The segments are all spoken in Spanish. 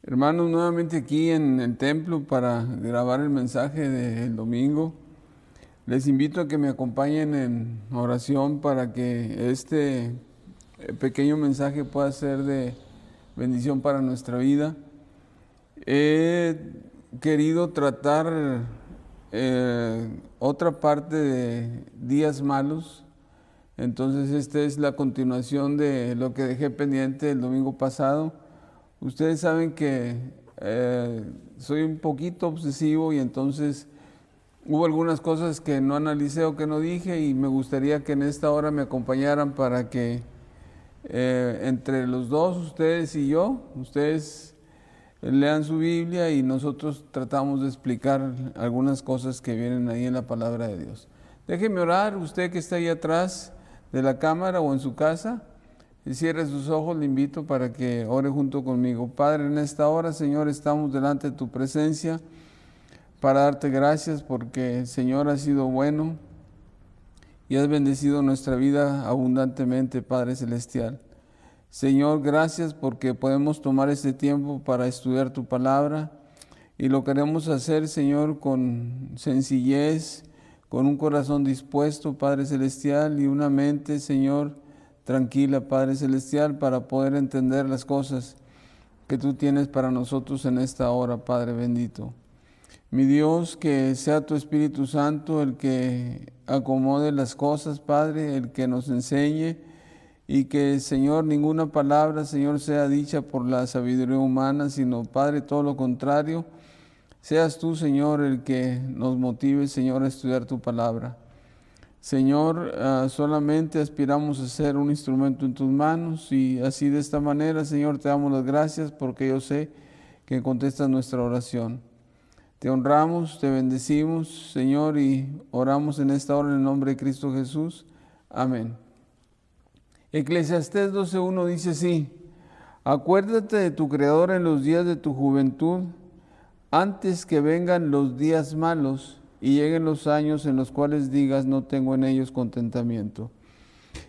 Hermanos, nuevamente aquí en el templo para grabar el mensaje del domingo. Les invito a que me acompañen en oración para que este pequeño mensaje pueda ser de bendición para nuestra vida. He querido tratar otra parte de días malos. Entonces esta es la continuación de lo que dejé pendiente el domingo pasado. Ustedes saben que soy un poquito obsesivo y entonces hubo algunas cosas que no analicé o que no dije y me gustaría que en esta hora me acompañaran para que entre los dos, ustedes y yo, ustedes lean su Biblia y nosotros tratamos de explicar algunas cosas que vienen ahí en la palabra de Dios. Déjeme orar, usted que está ahí atrás de la cámara o en su casa, y cierre sus ojos, le invito para que ore junto conmigo. Padre, en esta hora, Señor, estamos delante de tu presencia para darte gracias porque, Señor, has sido bueno y has bendecido nuestra vida abundantemente, Padre Celestial. Señor, gracias porque podemos tomar este tiempo para estudiar tu palabra y lo queremos hacer, Señor, con sencillez, con un corazón dispuesto, Padre Celestial, y una mente, Señor, tranquila, Padre Celestial, para poder entender las cosas que tú tienes para nosotros en esta hora, Padre bendito. Mi Dios, que sea tu Espíritu Santo el que acomode las cosas, Padre, el que nos enseñe y que, Señor, ninguna palabra, Señor, sea dicha por la sabiduría humana, sino, Padre, todo lo contrario, seas tú, Señor, el que nos motive, Señor, a estudiar tu palabra. Señor, solamente aspiramos a ser un instrumento en tus manos y así de esta manera, Señor, te damos las gracias porque yo sé que contestas nuestra oración. Te honramos, te bendecimos, Señor, y oramos en esta hora en el nombre de Cristo Jesús. Amén. Eclesiastés 12:1 dice así: acuérdate de tu Creador en los días de tu juventud, antes que vengan los días malos y lleguen los años en los cuales digas, no tengo en ellos contentamiento.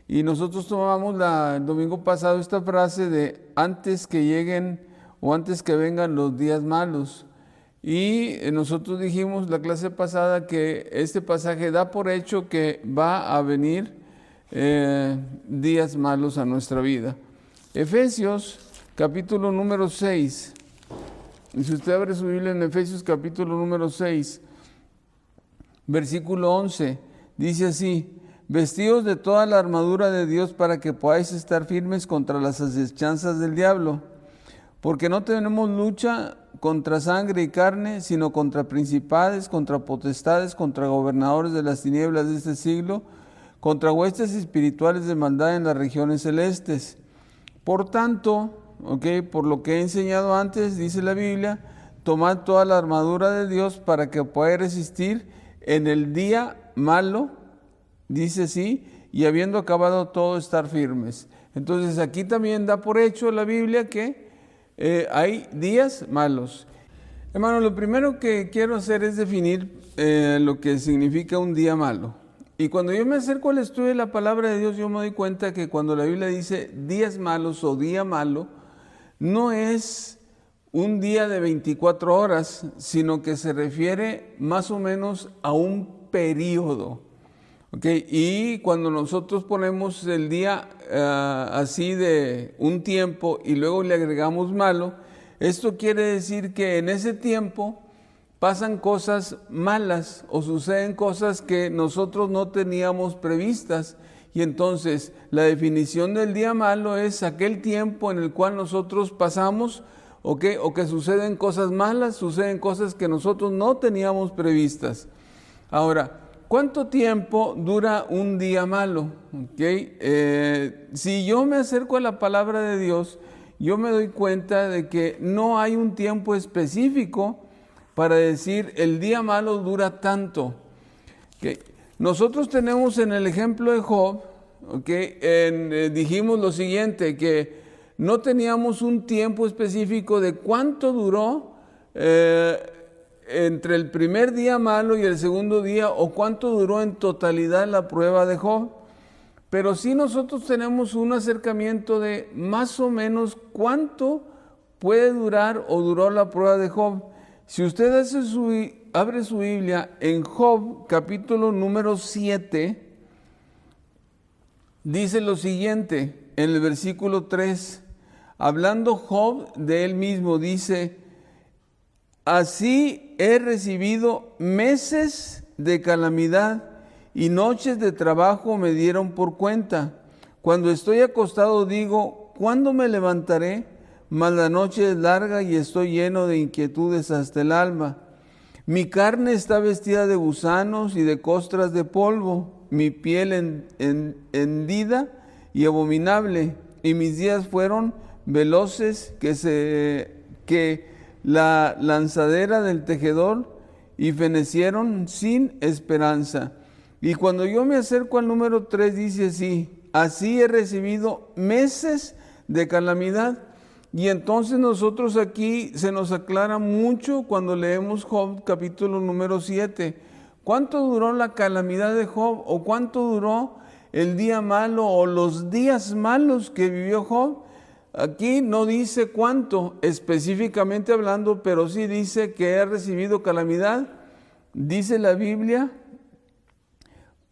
Y nosotros tomamos el domingo pasado esta frase de antes que lleguen o antes que vengan los días malos. Y nosotros dijimos la clase pasada que este pasaje da por hecho que va a venir días malos a nuestra vida. Efesios capítulo número 6. Y si usted abre su Biblia en Efesios capítulo número 6, versículo 11, dice así: vestidos de toda la armadura de Dios para que podáis estar firmes contra las asechanzas del diablo, porque no tenemos lucha contra sangre y carne, sino contra principados, contra potestades, contra gobernadores de las tinieblas de este siglo, contra huestes espirituales de maldad en las regiones celestes. Por tanto, por lo que he enseñado antes, dice la Biblia, tomad toda la armadura de Dios para que podáis resistir en el día malo, dice así, y habiendo acabado todo, estar firmes. Entonces aquí también da por hecho la Biblia que hay días malos. Hermano, lo primero que quiero hacer es definir lo que significa un día malo. Y cuando yo me acerco al estudio de la palabra de Dios, yo me doy cuenta que cuando la Biblia dice días malos o día malo, no es un día de 24 horas, sino que se refiere más o menos a un periodo. Y cuando nosotros ponemos el día así de un tiempo y luego le agregamos malo, esto quiere decir que en ese tiempo pasan cosas malas o suceden cosas que nosotros no teníamos previstas. Y entonces la definición del día malo es aquel tiempo en el cual nosotros pasamos o que suceden cosas malas, suceden cosas que nosotros no teníamos previstas. Ahora, ¿cuánto tiempo dura un día malo? Si yo me acerco a la palabra de Dios, yo me doy cuenta de que no hay un tiempo específico para decir el día malo dura tanto. Nosotros tenemos en el ejemplo de Job, dijimos lo siguiente, que no teníamos un tiempo específico de cuánto duró entre el primer día malo y el segundo día, o cuánto duró en totalidad la prueba de Job. Pero sí nosotros tenemos un acercamiento de más o menos cuánto puede durar o duró la prueba de Job? Si usted abre su Biblia en Job, capítulo número 7, dice lo siguiente, en el versículo 3, hablando Job de él mismo, dice: así he recibido meses de calamidad y noches de trabajo me dieron por cuenta. Cuando estoy acostado digo, ¿cuándo me levantaré? Mas la noche es larga y estoy lleno de inquietudes hasta el alba. Mi carne está vestida de gusanos y de costras de polvo, mi piel hendida y abominable, y mis días fueron veloces que la lanzadera del tejedor, y fenecieron sin esperanza. Y cuando yo me acerco al número 3, dice así he recibido meses de calamidad. Y entonces nosotros aquí se nos aclara mucho cuando leemos Job capítulo número 7. ¿Cuánto duró la calamidad de Job? ¿O cuánto duró el día malo o los días malos que vivió Job? Aquí no dice cuánto específicamente hablando, pero sí dice que ha recibido calamidad. Dice la Biblia,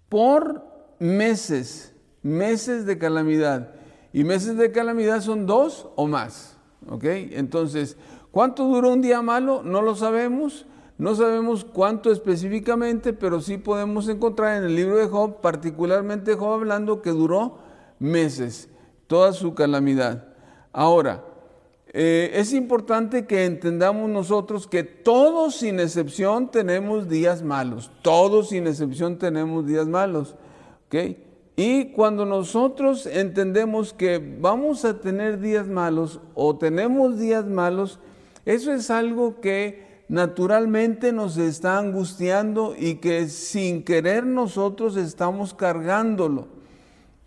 por meses de calamidad. Y meses de calamidad son 2 o más. ¿Ok? Entonces, ¿cuánto duró un día malo? No lo sabemos. No sabemos cuánto específicamente, pero sí podemos encontrar en el libro de Job, particularmente Job hablando que duró meses, toda su calamidad. Ahora, es importante que entendamos nosotros que todos sin excepción tenemos días malos. Todos sin excepción tenemos días malos. ¿Ok? Y cuando nosotros entendemos que vamos a tener días malos o tenemos días malos, eso es algo que naturalmente nos está angustiando y que sin querer nosotros estamos cargándolo.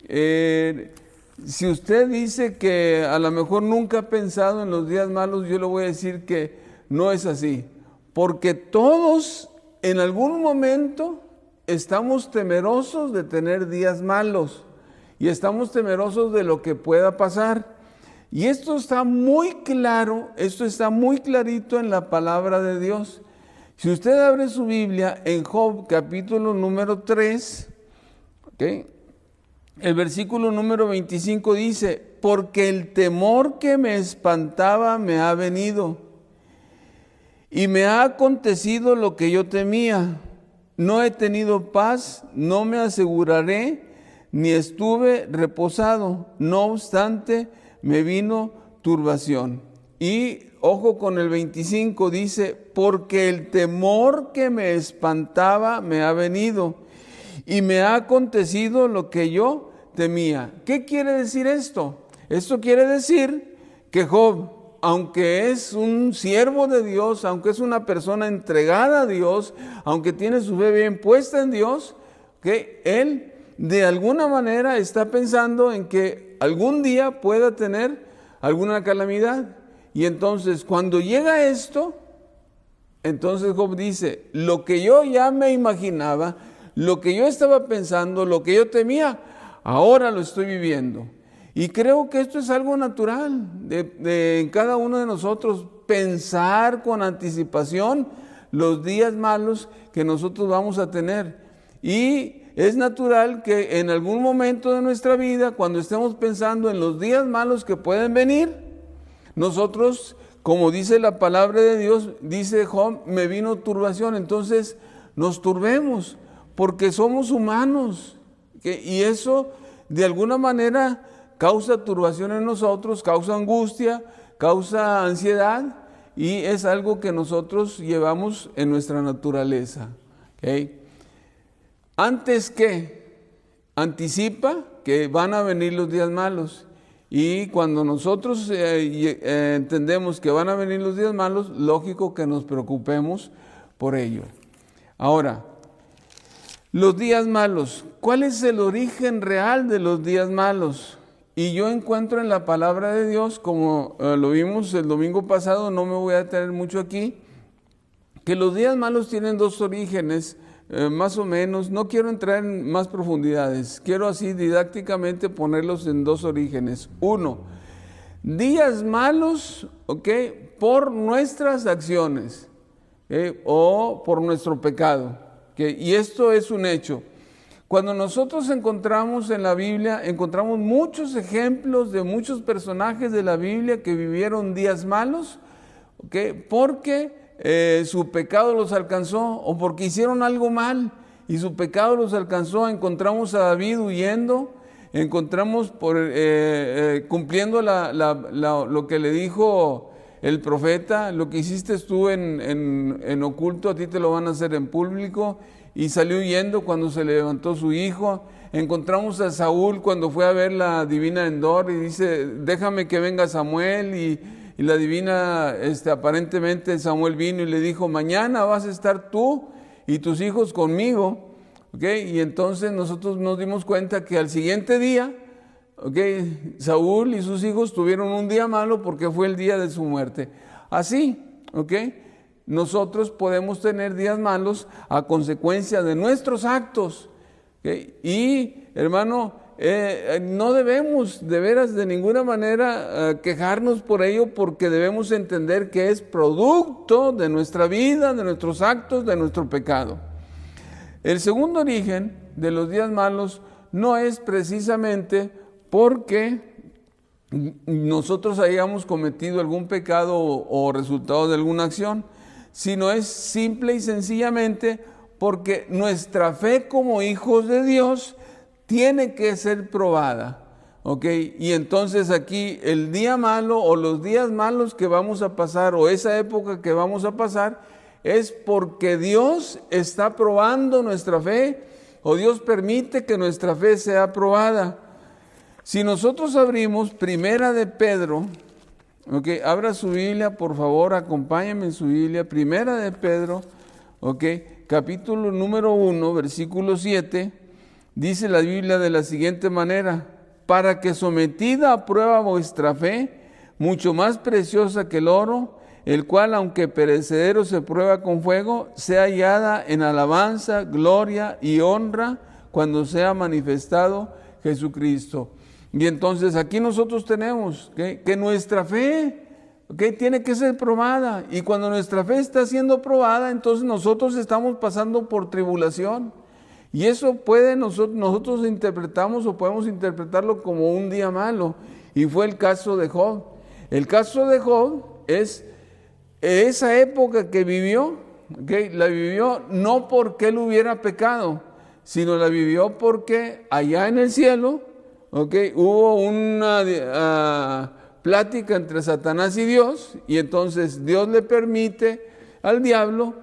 Si usted dice que a lo mejor nunca ha pensado en los días malos, yo le voy a decir que no es así. Porque todos en algún momento estamos temerosos de tener días malos y estamos temerosos de lo que pueda pasar. Y esto está muy claro, esto está muy clarito en la palabra de Dios. Si usted abre su Biblia en Job capítulo número 3, ¿okay? El versículo número 25 dice, porque el temor que me espantaba me ha venido y me ha acontecido lo que yo temía. No he tenido paz, no me aseguraré, ni estuve reposado. No obstante, me vino turbación. Y ojo con el 25, dice, porque el temor que me espantaba me ha venido y me ha acontecido lo que yo temía. ¿Qué quiere decir esto? Esto quiere decir que Job, aunque es un siervo de Dios, aunque es una persona entregada a Dios, aunque tiene su fe bien puesta en Dios, que él de alguna manera está pensando en que algún día pueda tener alguna calamidad. Y entonces cuando llega esto, entonces Job dice, lo que yo ya me imaginaba, lo que yo estaba pensando, lo que yo temía, ahora lo estoy viviendo. Y creo que esto es algo natural en cada uno de nosotros, pensar con anticipación los días malos que nosotros vamos a tener. Y es natural que en algún momento de nuestra vida, cuando estemos pensando en los días malos que pueden venir, nosotros, como dice la palabra de Dios, dice Job, me vino turbación. Entonces nos turbemos porque somos humanos. Y eso de alguna manera causa turbación en nosotros, causa angustia, causa ansiedad y es algo que nosotros llevamos en nuestra naturaleza. ¿Okay? Antes que anticipa que van a venir los días malos y cuando nosotros entendemos que van a venir los días malos, lógico que nos preocupemos por ello. Ahora, los días malos, ¿cuál es el origen real de los días malos? Y yo encuentro en la palabra de Dios, como lo vimos el domingo pasado, no me voy a detener mucho aquí, que los días malos tienen dos orígenes, más o menos. No quiero entrar en más profundidades, quiero así didácticamente ponerlos en dos orígenes. Uno, días malos, ¿ok? Por nuestras acciones, ¿ok? O por nuestro pecado, ¿ok? Y esto es un hecho. Cuando nosotros encontramos en la Biblia, encontramos muchos ejemplos de muchos personajes de la Biblia que vivieron días malos, ¿ok? Porque su pecado los alcanzó o porque hicieron algo mal y su pecado los alcanzó. Encontramos a David huyendo, encontramos cumpliendo lo que le dijo el profeta: lo que hiciste tú en oculto, a ti te lo van a hacer en público. Y salió huyendo cuando se levantó su hijo. Encontramos a Saúl cuando fue a ver la divina Endor y dice: déjame que venga Samuel. Y la divina, aparentemente Samuel vino y le dijo: mañana vas a estar tú y tus hijos conmigo. ¿Okay? Y entonces nosotros nos dimos cuenta que al siguiente día, ¿okay?, Saúl y sus hijos tuvieron un día malo porque fue el día de su muerte. Así, ¿ok? Nosotros podemos tener días malos a consecuencia de nuestros actos, ¿okay? Y, hermano, no debemos de veras de ninguna manera quejarnos por ello, porque debemos entender que es producto de nuestra vida, de nuestros actos, de nuestro pecado. El segundo origen de los días malos no es precisamente porque nosotros hayamos cometido algún pecado o resultado de alguna acción, sino es simple y sencillamente porque nuestra fe como hijos de Dios tiene que ser probada, ¿ok? Y entonces aquí el día malo o los días malos que vamos a pasar, o esa época que vamos a pasar, es porque Dios está probando nuestra fe, o Dios permite que nuestra fe sea probada. Si nosotros abrimos Primera de Pedro, ok, abra su Biblia, por favor, acompáñenme en su Biblia. Primera de Pedro, ok, capítulo número 1, versículo 7, dice la Biblia de la siguiente manera: para que sometida a prueba vuestra fe, mucho más preciosa que el oro, el cual, aunque perecedero se prueba con fuego, sea hallada en alabanza, gloria y honra cuando sea manifestado Jesucristo. Y entonces aquí nosotros tenemos que nuestra fe tiene que ser probada. Y cuando nuestra fe está siendo probada, entonces nosotros estamos pasando por tribulación. Y eso nosotros interpretamos o podemos interpretarlo como un día malo. Y fue el caso de Job. El caso de Job es esa época que vivió, la vivió no porque él hubiera pecado, sino la vivió porque allá en el cielo, hubo una plática entre Satanás y Dios, y entonces Dios le permite al diablo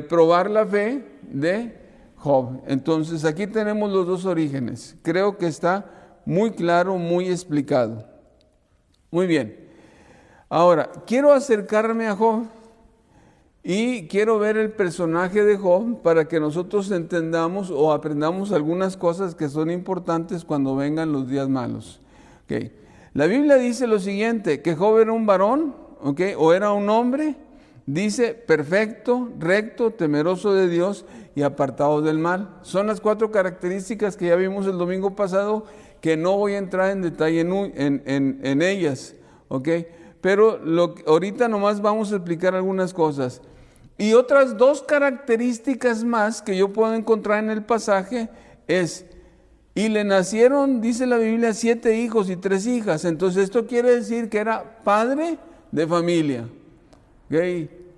probar la fe de Job. Entonces aquí tenemos los dos orígenes. Creo que está muy claro, muy explicado. Muy bien. Ahora, quiero acercarme a Job y quiero ver el personaje de Job para que nosotros entendamos o aprendamos algunas cosas que son importantes cuando vengan los días malos. La Biblia dice lo siguiente, que Job era un varón, o era un hombre, dice, perfecto, recto, temeroso de Dios y apartado del mal. Son las 4 características que ya vimos el domingo pasado, que no voy a entrar en detalle en ellas, pero ahorita nomás vamos a explicar algunas cosas. Y otras 2 características más que yo puedo encontrar en el pasaje es: y le nacieron, dice la Biblia, 7 hijos y 3 hijas. Entonces esto quiere decir que era padre de familia.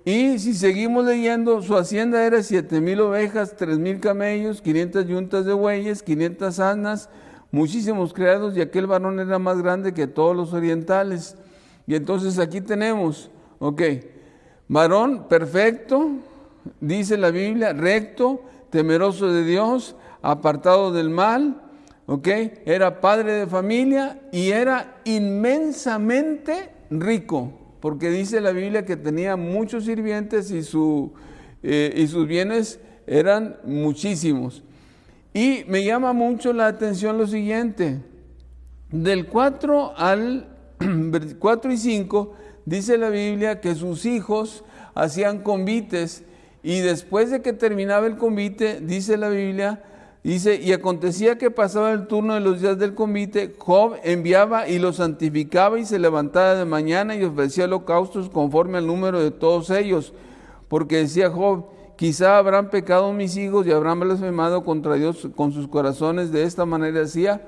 Y si seguimos leyendo, su hacienda era 7,000 ovejas, 3,000 camellos, 500 yuntas de bueyes, 500 asnas, muchísimos criados, y aquel varón era más grande que todos los orientales. Y entonces aquí tenemos, varón perfecto, dice la Biblia, recto, temeroso de Dios, apartado del mal, era padre de familia y era inmensamente rico, porque dice la Biblia que tenía muchos sirvientes y sus bienes eran muchísimos. Y me llama mucho la atención lo siguiente: del 4 y 5 dice la Biblia que sus hijos hacían convites, y después de que terminaba el convite, dice la Biblia, Dice, y acontecía que pasaba el turno de los días del convite, Job enviaba y los santificaba y se levantaba de mañana y ofrecía holocaustos conforme al número de todos ellos. Porque decía Job, quizá habrán pecado mis hijos y habrán blasfemado contra Dios con sus corazones. De esta manera hacía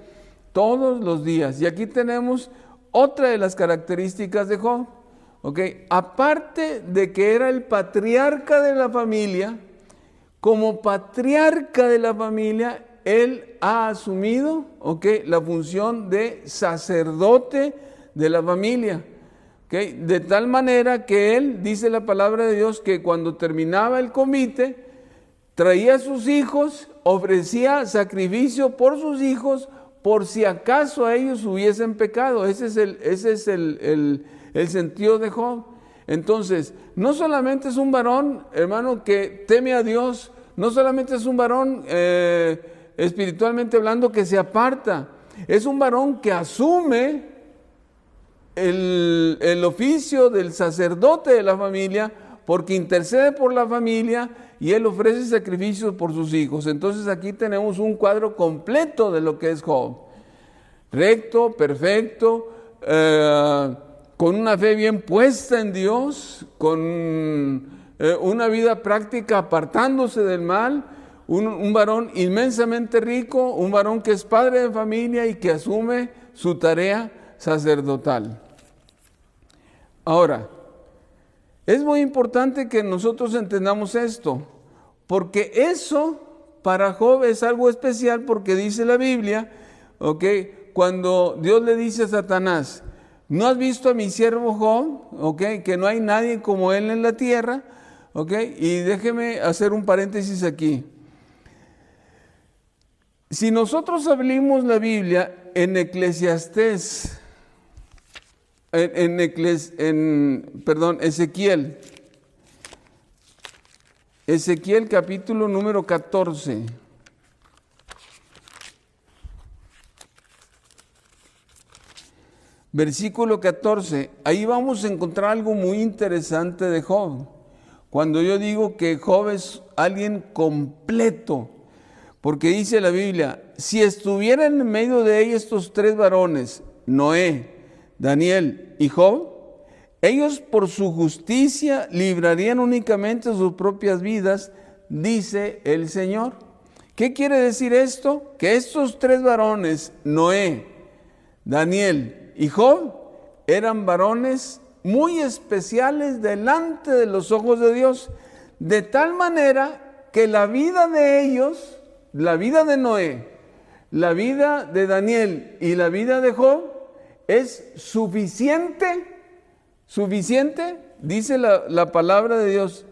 todos los días. Y aquí tenemos otra de las características de Job. Aparte de que era el patriarca de la familia, como patriarca de la familia, él ha asumido la función de sacerdote de la familia. De tal manera que él, dice la palabra de Dios, que cuando terminaba el convite, traía a sus hijos, ofrecía sacrificio por sus hijos, por si acaso a ellos hubiesen pecado. Ese es el sentido de Job. Entonces, no solamente es un varón, hermano, que teme a Dios, no solamente es un varón espiritualmente hablando que se aparta, es un varón que asume el oficio del sacerdote de la familia, porque intercede por la familia y él ofrece sacrificios por sus hijos. Entonces aquí tenemos un cuadro completo de lo que es Job. Recto, perfecto, con una fe bien puesta en Dios, con una vida práctica apartándose del mal, un varón inmensamente rico, un varón que es padre de familia y que asume su tarea sacerdotal. Ahora, es muy importante que nosotros entendamos esto, porque eso para Job es algo especial, porque dice la Biblia, cuando Dios le dice a Satanás, ¿no has visto a mi siervo Job? Que no hay nadie como él en la tierra. Y déjeme hacer un paréntesis aquí. Si nosotros abrimos la Biblia en Eclesiastés, Ezequiel capítulo número 14. Versículo 14, ahí vamos a encontrar algo muy interesante de Job. Cuando yo digo que Job es alguien completo, porque dice la Biblia, si estuvieran en medio de ellos estos tres varones, Noé, Daniel y Job, ellos por su justicia librarían únicamente sus propias vidas, dice el Señor. ¿Qué quiere decir esto? Que estos tres varones, Noé, Daniel y Job, eran varones muy especiales delante de los ojos de Dios, de tal manera que la vida de ellos, la vida de Noé, la vida de Daniel y la vida de Job es suficiente, dice la palabra de Dios,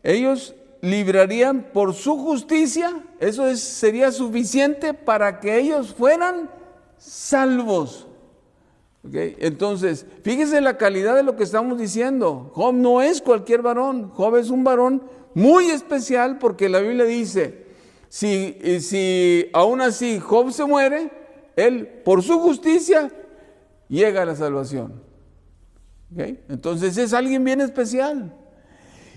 ellos librarían por su justicia, eso sería suficiente para que ellos fueran salvos. Entonces, fíjese la calidad de lo que estamos diciendo. Job no es cualquier varón, Job es un varón muy especial, porque la Biblia dice, si aún así Job se muere, él por su justicia llega a la salvación. Entonces es alguien bien especial.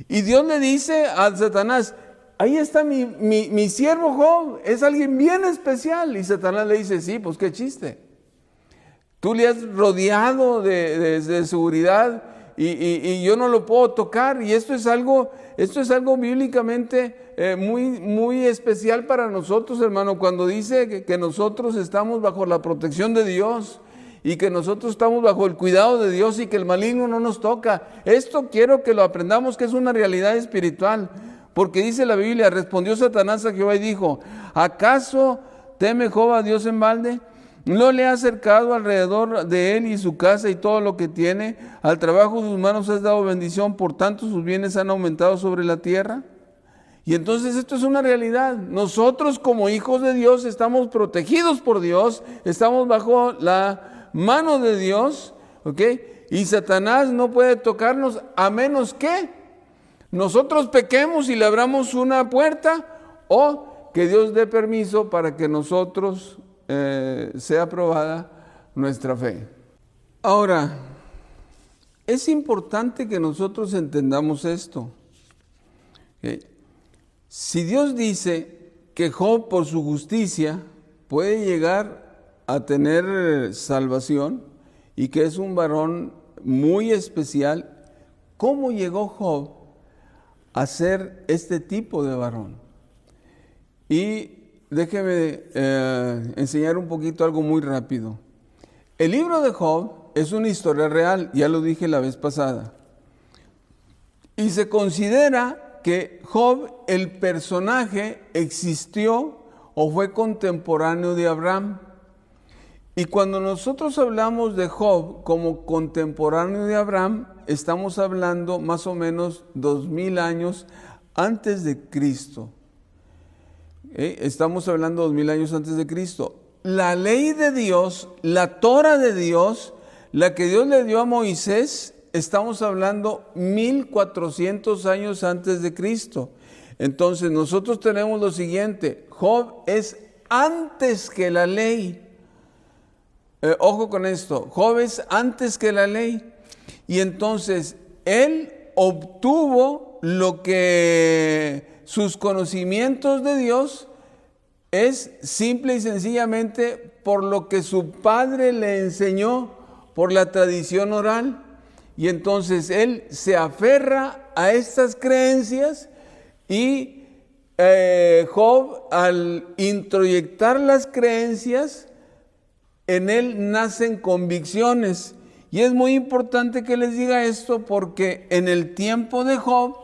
Y Dios le dice a Satanás, ahí está mi siervo Job, es alguien bien especial. Y Satanás le dice, sí, pues qué chiste. Tú le has rodeado de seguridad y yo no lo puedo tocar. Y esto es algo bíblicamente muy, muy especial para nosotros, hermano, cuando dice que nosotros estamos bajo la protección de Dios y que nosotros estamos bajo el cuidado de Dios y que el maligno no nos toca. Esto quiero que lo aprendamos, que es una realidad espiritual, porque dice la Biblia, respondió Satanás a Jehová y dijo, ¿acaso teme Job a Dios en balde? ¿No le ha acercado alrededor de él y su casa y todo lo que tiene? Al trabajo de sus manos has dado bendición, por tanto sus bienes han aumentado sobre la tierra. Y entonces esto es una realidad. Nosotros como hijos de Dios estamos protegidos por Dios, estamos bajo la mano de Dios, y Satanás no puede tocarnos a menos que nosotros pequemos y le abramos una puerta, o que Dios dé permiso para que nosotros sea probada nuestra fe. Ahora, es importante que nosotros entendamos esto. Si Dios dice que Job, por su justicia, puede llegar a tener salvación y que es un varón muy especial. ¿Cómo llegó Job a ser este tipo de varón? Y déjeme enseñar un poquito algo muy rápido. El libro de Job es una historia real, ya lo dije la vez pasada. Y se considera que Job, el personaje, existió o fue contemporáneo de Abraham. Y cuando nosotros hablamos de Job como contemporáneo de Abraham, estamos hablando más o menos 2000 años antes de Cristo. Estamos hablando 2000 años antes de Cristo. La ley de Dios, la Torah de Dios, la que Dios le dio a Moisés, estamos hablando 1400 años antes de Cristo. Entonces nosotros tenemos lo siguiente: Job es antes que la ley. Ojo con esto, Job es antes que la ley. Y entonces él obtuvo lo que sus conocimientos de Dios es simple y sencillamente por lo que su padre le enseñó, por la tradición oral. Y entonces él se aferra a estas creencias y Job, al introyectar las creencias, en él nacen convicciones. Y es muy importante que les diga esto porque en el tiempo de Job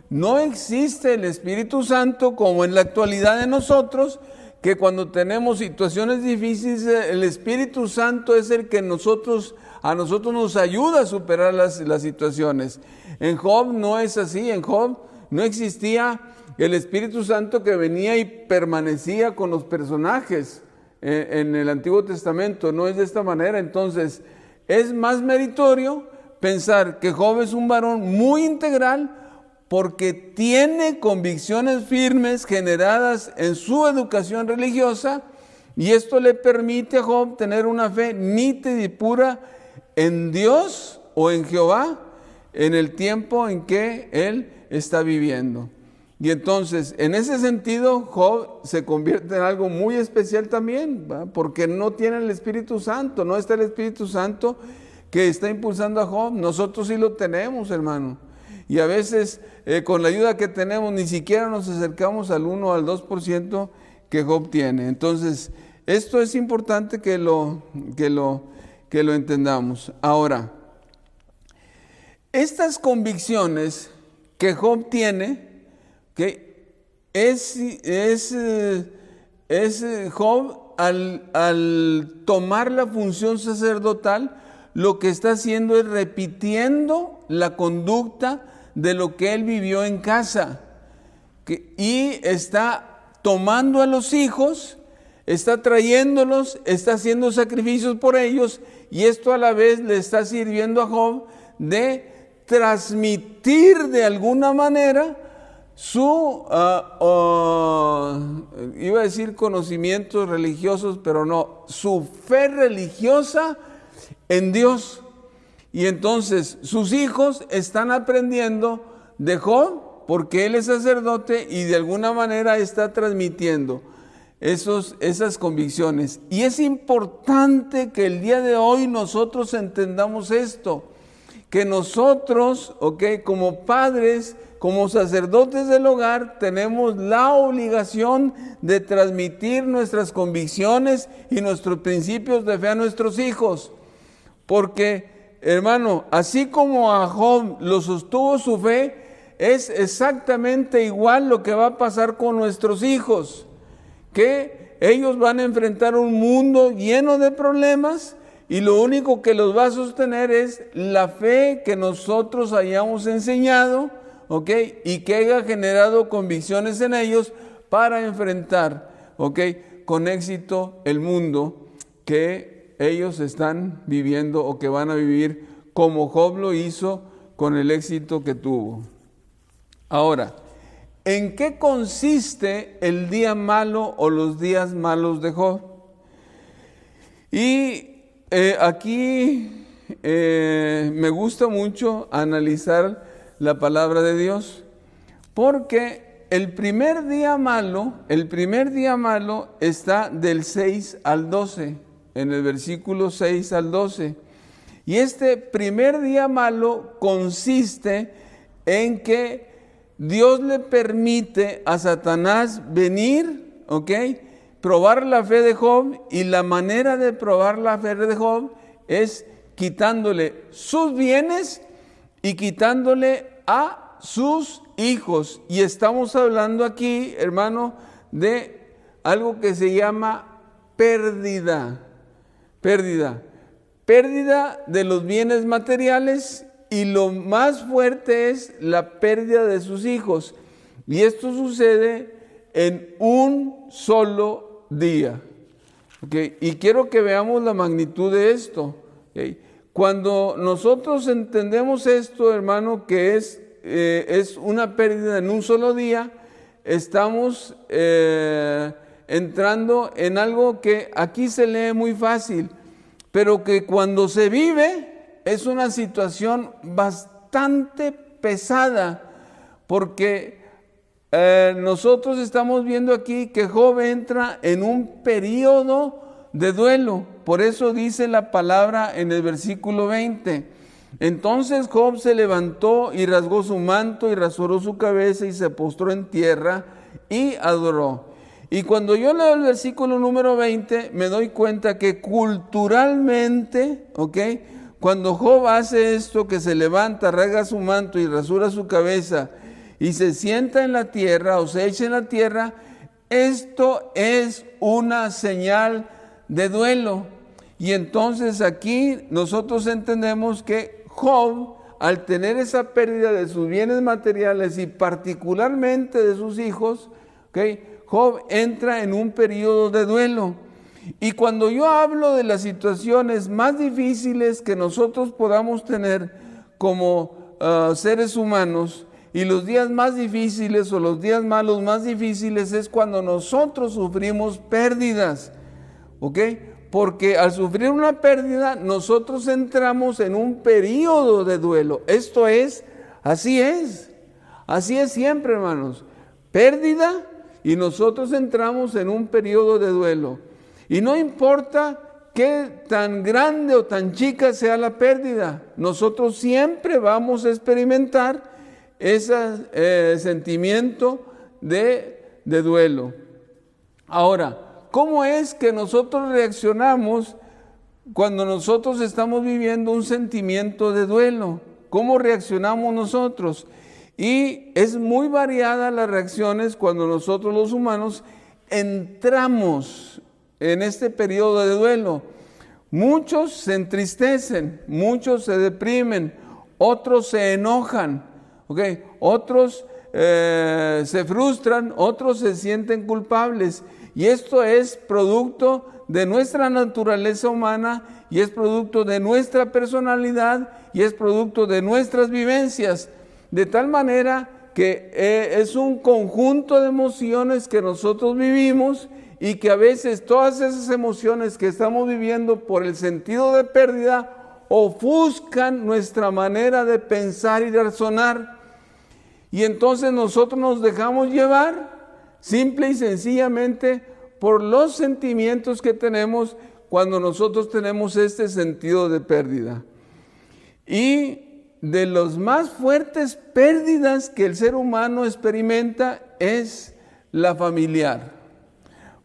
no existe el Espíritu Santo como en la actualidad de nosotros, que cuando tenemos situaciones difíciles, el Espíritu Santo es el que a nosotros nos ayuda a superar las situaciones. En Job no es así. En Job no existía el Espíritu Santo que venía y permanecía con los personajes en el Antiguo Testamento. No es de esta manera. Entonces es más meritorio pensar que Job es un varón muy integral, porque tiene convicciones firmes generadas en su educación religiosa, y esto le permite a Job tener una fe nítida y pura en Dios o en Jehová en el tiempo en que él está viviendo. Y entonces, en ese sentido, Job se convierte en algo muy especial también, ¿va? Porque no tiene el Espíritu Santo, no está el Espíritu Santo que está impulsando a Job. Nosotros sí lo tenemos, hermano. Y a veces con la ayuda que tenemos ni siquiera nos acercamos al 1 o al 2% que Job tiene. Entonces, esto es importante que lo entendamos. Ahora, estas convicciones que Job tiene, que es Job al tomar la función sacerdotal, lo que está haciendo es repitiendo la conducta de lo que él vivió en casa, y está tomando a los hijos, está trayéndolos, está haciendo sacrificios por ellos, y esto a la vez le está sirviendo a Job de transmitir de alguna manera su, iba a decir conocimientos religiosos, pero no, su fe religiosa en Dios. Y entonces sus hijos están aprendiendo de Job, porque él es sacerdote y de alguna manera está transmitiendo esas convicciones. Y es importante que el día de hoy nosotros entendamos esto, que nosotros, como padres, como sacerdotes del hogar, tenemos la obligación de transmitir nuestras convicciones y nuestros principios de fe a nuestros hijos. Porque, hermano, así como a Job lo sostuvo su fe, es exactamente igual lo que va a pasar con nuestros hijos, que ellos van a enfrentar un mundo lleno de problemas, y lo único que los va a sostener es la fe que nosotros hayamos enseñado, y que haya generado convicciones en ellos para enfrentar, con éxito el mundo que ellos están viviendo o que van a vivir, como Job lo hizo con el éxito que tuvo. Ahora, ¿en qué consiste el día malo o los días malos de Job? Y aquí me gusta mucho analizar la palabra de Dios, porque el primer día malo está del 6 al 12, en el versículo 6 al 12. Y este primer día malo consiste en que Dios le permite a Satanás venir, ¿ok?, probar la fe de Job, y la manera de probar la fe de Job es quitándole sus bienes y quitándole a sus hijos. Y estamos hablando aquí, hermano, de algo que se llama pérdida de los bienes materiales, y lo más fuerte es la pérdida de sus hijos. Y esto sucede en un solo día. ¿Okay? Y quiero que veamos la magnitud de esto. ¿Okay? Cuando nosotros entendemos esto, hermano, que es una pérdida en un solo día, estamos entrando en algo que aquí se lee muy fácil, pero que cuando se vive es una situación bastante pesada, porque nosotros estamos viendo aquí que Job entra en un periodo de duelo. Por eso dice la palabra en el versículo 20. Entonces Job se levantó y rasgó su manto y rasuró su cabeza y se postró en tierra y adoró. Y cuando yo leo el versículo número 20, me doy cuenta que culturalmente, ¿ok?, cuando Job hace esto, que se levanta, rasga su manto y rasura su cabeza y se sienta en la tierra o se echa en la tierra, esto es una señal de duelo. Y entonces aquí nosotros entendemos que Job, al tener esa pérdida de sus bienes materiales y particularmente de sus hijos, ¿okay?, Job entra en un periodo de duelo. Y cuando yo hablo de las situaciones más difíciles que nosotros podamos tener como seres humanos, y los días más difíciles o los días malos más difíciles es cuando nosotros sufrimos pérdidas, ¿ok? Porque al sufrir una pérdida nosotros entramos en un periodo de duelo. Esto es, así es siempre, hermanos, pérdida, y nosotros entramos en un periodo de duelo. Y no importa qué tan grande o tan chica sea la pérdida, nosotros siempre vamos a experimentar ese sentimiento de duelo. Ahora, ¿cómo es que nosotros reaccionamos cuando nosotros estamos viviendo un sentimiento de duelo? ¿Cómo reaccionamos nosotros? Y es muy variada las reacciones cuando nosotros los humanos entramos en este periodo de duelo. Muchos se entristecen, muchos se deprimen, otros se enojan, ¿okay?, otros se frustran, otros se sienten culpables. Y esto es producto de nuestra naturaleza humana, y es producto de nuestra personalidad, y es producto de nuestras vivencias. De tal manera que es un conjunto de emociones que nosotros vivimos, y que a veces todas esas emociones que estamos viviendo por el sentido de pérdida ofuscan nuestra manera de pensar y de razonar. Y entonces nosotros nos dejamos llevar simple y sencillamente por los sentimientos que tenemos cuando nosotros tenemos este sentido de pérdida. Y de las más fuertes pérdidas que el ser humano experimenta es la familiar.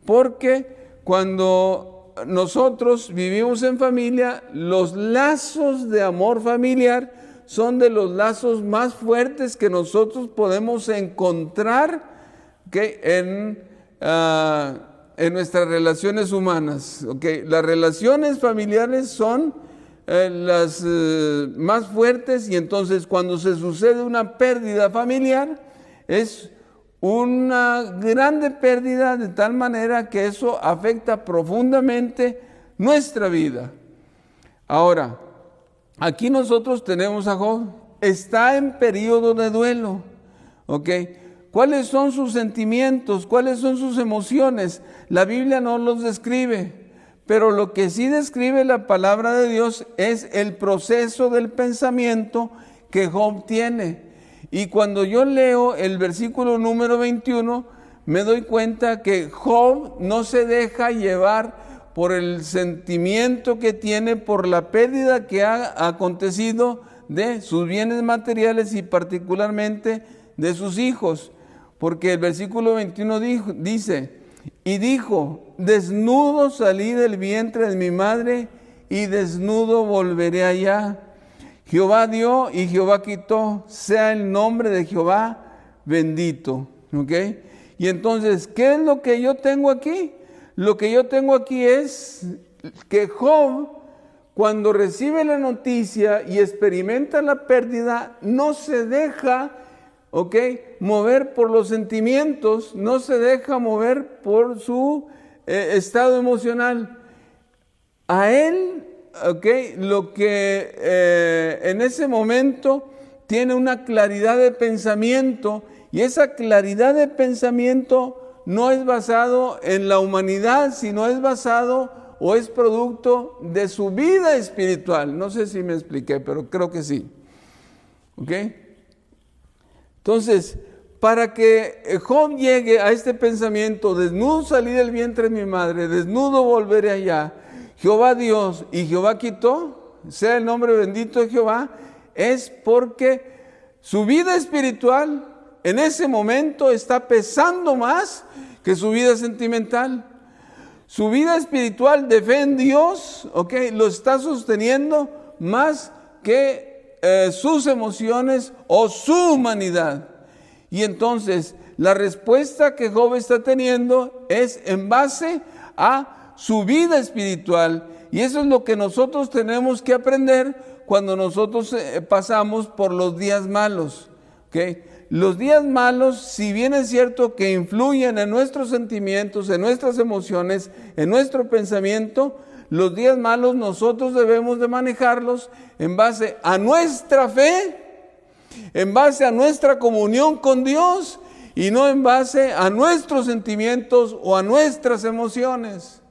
Porque cuando nosotros vivimos en familia, los lazos de amor familiar son de los lazos más fuertes que nosotros podemos encontrar, ¿okay?, en nuestras relaciones humanas. ¿Okay? Las relaciones familiares son las más fuertes, y entonces cuando se sucede una pérdida familiar es una grande pérdida, de tal manera que eso afecta profundamente nuestra vida. Ahora, aquí nosotros tenemos a Job, está en periodo de duelo, ¿ok? ¿Cuáles son sus sentimientos? ¿Cuáles son sus emociones? La Biblia no los describe, pero lo que sí describe la palabra de Dios es el proceso del pensamiento que Job tiene. Y cuando yo leo el versículo número 21, me doy cuenta que Job no se deja llevar por el sentimiento que tiene por la pérdida que ha acontecido de sus bienes materiales y particularmente de sus hijos. Porque el versículo 21 dice, y dijo, desnudo salí del vientre de mi madre y desnudo volveré allá. Jehová dio y Jehová quitó, sea el nombre de Jehová bendito. ¿Ok? Y entonces, ¿qué es lo que yo tengo aquí? Lo que yo tengo aquí es que Job, cuando recibe la noticia y experimenta la pérdida, no se deja, ¿ok?, mover por los sentimientos, no se deja mover por su estado emocional. A él, ¿ok?, lo que en ese momento tiene una claridad de pensamiento, y esa claridad de pensamiento no es basado en la humanidad, sino es basado o es producto de su vida espiritual. No sé si me expliqué, pero creo que sí. ¿Ok? Entonces, para que Job llegue a este pensamiento, desnudo salí del vientre de mi madre, desnudo volveré allá, Jehová Dios y Jehová quitó, sea el nombre bendito de Jehová, es porque su vida espiritual en ese momento está pesando más que su vida sentimental. Su vida espiritual de fe en Dios, ¿ok?, lo está sosteniendo más que sus emociones o su humanidad. Y entonces la respuesta que Job está teniendo es en base a su vida espiritual. Y eso es lo que nosotros tenemos que aprender cuando nosotros pasamos por los días malos. ¿Okay? Los días malos, si bien es cierto que influyen en nuestros sentimientos, en nuestras emociones, en nuestro pensamiento, los días malos nosotros debemos de manejarlos en base a nuestra fe, en base a nuestra comunión con Dios y no en base a nuestros sentimientos o a nuestras emociones.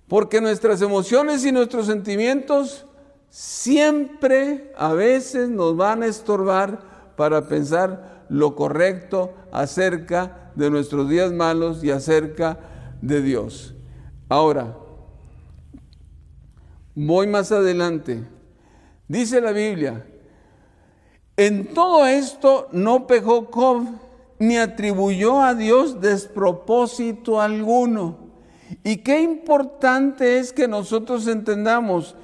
Porque nuestras emociones y nuestros sentimientos siempre a veces nos van a estorbar para pensar lo correcto acerca de nuestros días malos y acerca de Dios. Ahora, voy más adelante. Dice la Biblia, en todo esto no pecó Job, ni atribuyó a Dios despropósito alguno. Y qué importante es que nosotros entendamos,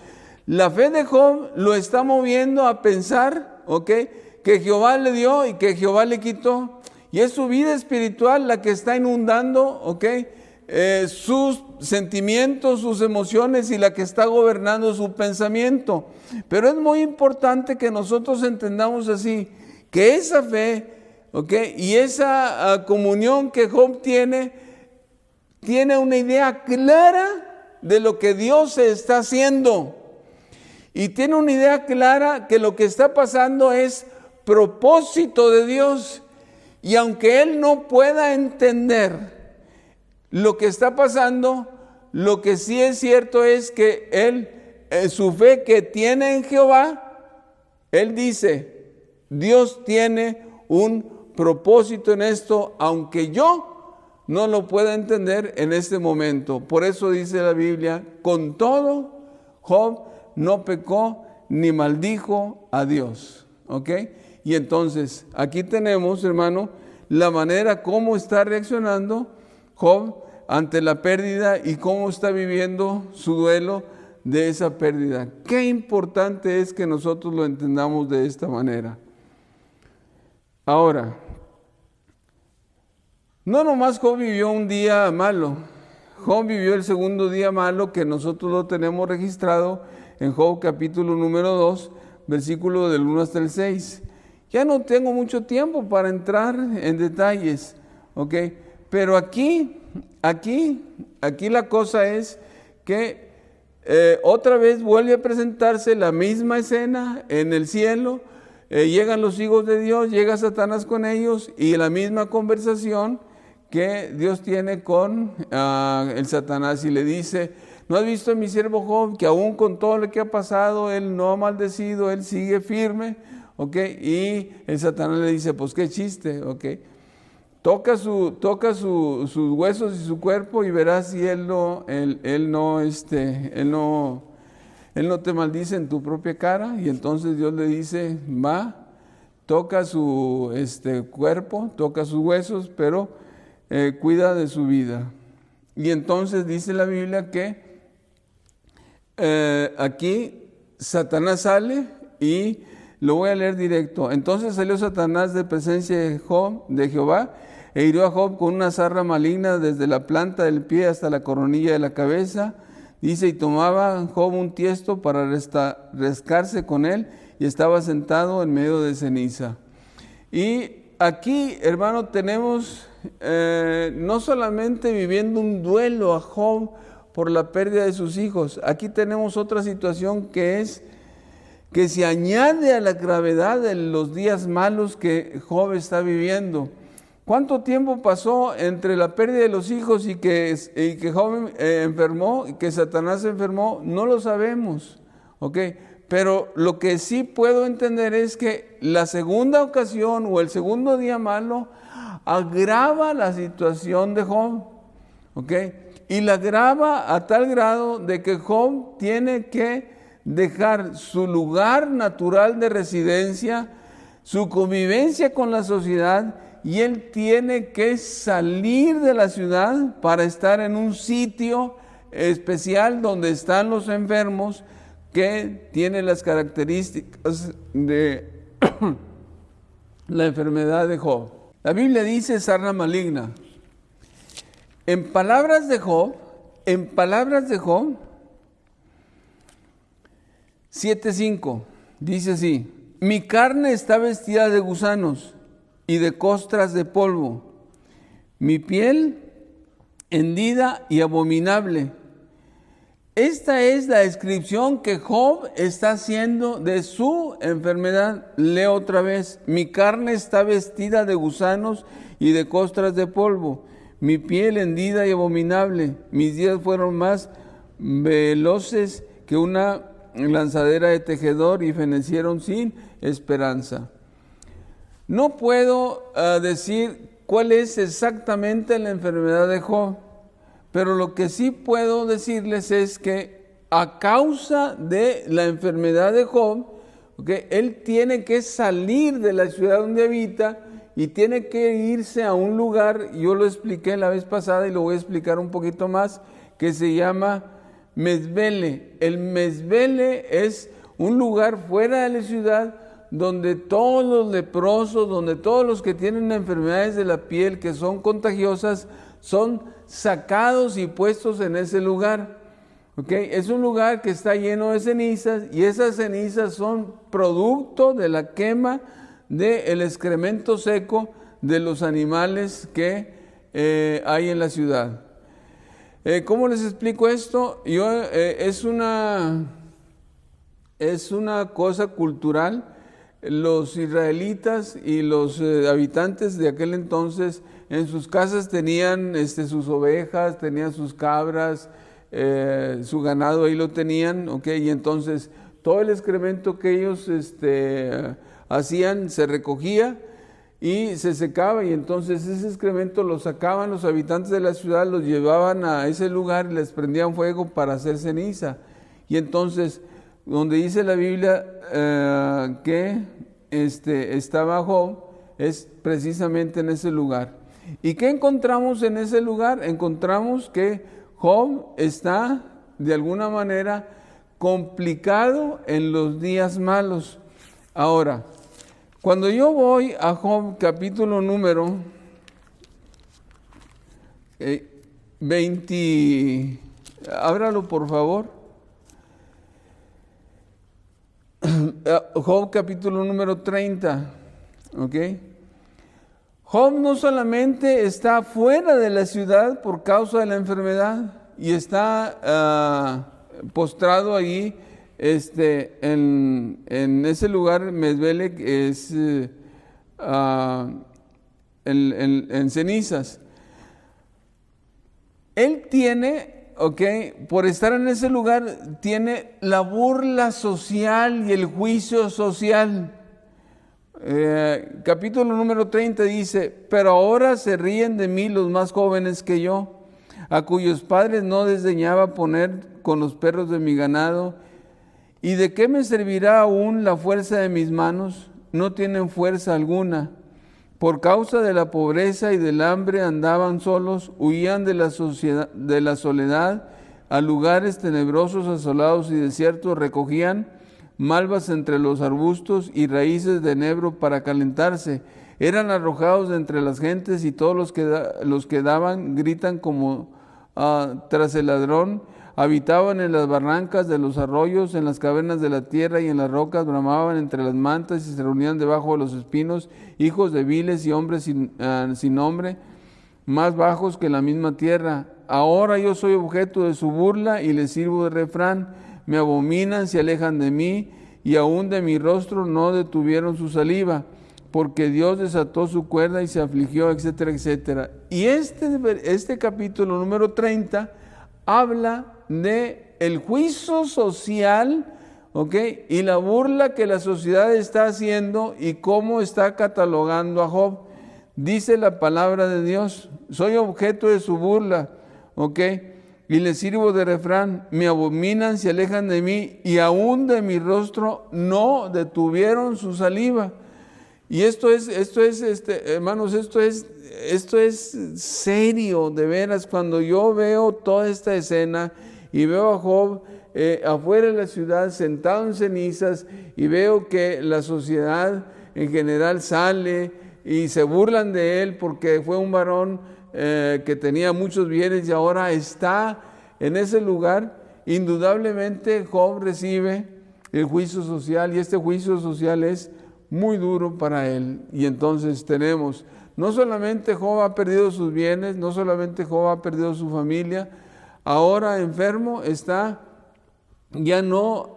la fe de Job lo está moviendo a pensar, ¿ok?, que Jehová le dio y que Jehová le quitó. Y es su vida espiritual la que está inundando, ¿ok?, sus sentimientos, sus emociones y la que está gobernando su pensamiento. Pero es muy importante que nosotros entendamos así, que esa fe, ¿ok?, y esa comunión que Job tiene una idea clara de lo que Dios se está haciendo. Y tiene una idea clara que lo que está pasando es propósito de Dios. Y aunque él no pueda entender lo que está pasando, lo que sí es cierto es que él, su fe que tiene en Jehová, él dice, Dios tiene un propósito en esto, aunque yo no lo pueda entender en este momento. Por eso dice la Biblia, con todo, Job no pecó ni maldijo a Dios. ¿Ok? Y entonces, aquí tenemos, hermano, la manera como está reaccionando Job ante la pérdida y cómo está viviendo su duelo de esa pérdida. Qué importante es que nosotros lo entendamos de esta manera. Ahora, no nomás Job vivió un día malo, Job vivió el segundo día malo que nosotros lo tenemos registrado en Job capítulo número 2, versículo del 1 hasta el 6. Ya no tengo mucho tiempo para entrar en detalles, ¿ok? Pero aquí la cosa es que otra vez vuelve a presentarse la misma escena en el cielo. Llegan los hijos de Dios, llega Satanás con ellos y la misma conversación que Dios tiene con el Satanás y le dice, ¿no has visto a mi siervo Job, que aún con todo lo que ha pasado, él no ha maldecido, él sigue firme? ¿Ok? Y el Satanás le dice, pues qué chiste, ¿ok? Toca sus huesos y su cuerpo y verás si él no te maldice en tu propia cara. Y entonces Dios le dice, va, toca su cuerpo, toca sus huesos, pero cuida de su vida. Y entonces dice la Biblia que aquí Satanás sale, y lo voy a leer directo. Entonces salió Satanás de presencia de Jehová, e hirió a Job con una sarna maligna desde la planta del pie hasta la coronilla de la cabeza. Dice, y tomaba Job un tiesto para rascarse con él, y estaba sentado en medio de ceniza. Y aquí, hermano, tenemos no solamente viviendo un duelo a Job por la pérdida de sus hijos, aquí tenemos otra situación que se añade a la gravedad de los días malos que Job está viviendo. ¿Cuánto tiempo pasó entre la pérdida de los hijos y que Job enfermó, y que Satanás enfermó? No lo sabemos, ¿ok? Pero lo que sí puedo entender es que la segunda ocasión o el segundo día malo agrava la situación de Job, ¿ok? Y la agrava a tal grado de que Job tiene que dejar su lugar natural de residencia, su convivencia con la sociedad, y él tiene que salir de la ciudad para estar en un sitio especial donde están los enfermos, que tiene las características de la enfermedad de Job. La Biblia dice sarna maligna. En palabras de Job 7:5, dice así: mi carne está vestida de gusanos y de costras de polvo, mi piel hendida y abominable. Esta es la descripción que Job está haciendo de su enfermedad. Leo otra vez: mi carne está vestida de gusanos y de costras de polvo, mi piel hendida y abominable. Mis días fueron más veloces que una lanzadera de tejedor, y fenecieron sin esperanza. No puedo decir cuál es exactamente la enfermedad de Job, pero lo que sí puedo decirles es que a causa de la enfermedad de Job, él tiene que salir de la ciudad donde habita y tiene que irse a un lugar, yo lo expliqué la vez pasada y lo voy a explicar un poquito más, que se llama Mezbele. El Mezbele es un lugar fuera de la ciudad donde todos los leprosos, donde todos los que tienen enfermedades de la piel que son contagiosas, son sacados y puestos en ese lugar. Es un lugar que está lleno de cenizas, y esas cenizas son producto de la quema del excremento seco de los animales que hay en la ciudad. ¿Cómo les explico esto? Es una cosa cultural. Los israelitas y los habitantes de aquel entonces en sus casas tenían sus ovejas, tenían sus cabras, su ganado ahí lo tenían, y entonces todo el excremento que ellos hacían se recogía y se secaba, y entonces ese excremento lo sacaban los habitantes de la ciudad, los llevaban a ese lugar y les prendían fuego para hacer ceniza. Y entonces, donde dice la Biblia que estaba Job, es precisamente en ese lugar. ¿Y qué encontramos en ese lugar? Encontramos que Job está de alguna manera complicado en los días malos. Ahora, cuando yo voy a Job capítulo número 20, ábralo por favor. Job capítulo número 30, Job no solamente está fuera de la ciudad por causa de la enfermedad y está postrado allí en ese lugar, Mezbele, que es en cenizas. Él tiene por estar en ese lugar, tiene la burla social y el juicio social. Capítulo número 30 dice: pero ahora se ríen de mí los más jóvenes que yo, a cuyos padres no desdeñaba poner con los perros de mi ganado. ¿Y de qué me servirá aún la fuerza de mis manos? No tienen fuerza alguna. Por causa de la pobreza y del hambre andaban solos, huían de la soledad a lugares tenebrosos, asolados y desiertos, recogían malvas entre los arbustos y raíces de enebro para calentarse. Eran arrojados de entre las gentes, y todos los que daban gritan como tras el ladrón. Habitaban en las barrancas de los arroyos, en las cavernas de la tierra y en las rocas, bramaban entre las mantas y se reunían debajo de los espinos, hijos de viles y hombres sin nombre, más bajos que la misma tierra. Ahora yo soy objeto de su burla y les sirvo de refrán. Me abominan, se alejan de mí, y aún de mi rostro no detuvieron su saliva, porque Dios desató su cuerda y se afligió, etcétera, etcétera. Y este capítulo número 30 habla de el juicio social, y la burla que la sociedad está haciendo y cómo está catalogando a Job. Dice la palabra de Dios: soy objeto de su burla, y les sirvo de refrán. Me abominan, se alejan de mí, y aún de mi rostro no detuvieron su saliva. Y hermanos, esto es serio, de veras. Cuando yo veo toda esta escena y veo a Job afuera de la ciudad, sentado en cenizas, y veo que la sociedad en general sale y se burlan de él porque fue un varón que tenía muchos bienes y ahora está en ese lugar, indudablemente Job recibe el juicio social, y este juicio social es muy duro para él. Y entonces tenemos, no solamente Job ha perdido sus bienes, no solamente Job ha perdido su familia, ahora enfermo está, ya no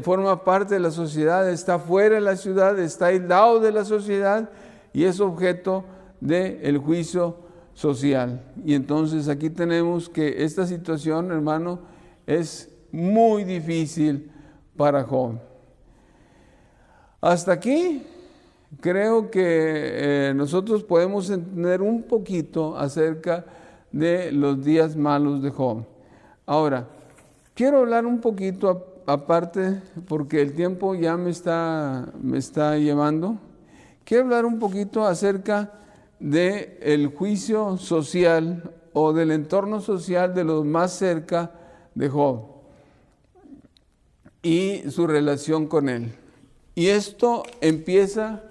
forma parte de la sociedad, está fuera de la ciudad, está aislado de la sociedad y es objeto del juicio social. Y entonces aquí tenemos que esta situación, hermano, es muy difícil para Job. Hasta aquí creo que nosotros podemos entender un poquito acerca de los días malos de Job. Ahora, quiero hablar un poquito aparte, porque el tiempo ya me está llevando. Quiero hablar un poquito acerca del juicio social o del entorno social de los más cerca de Job y su relación con él. Y esto empieza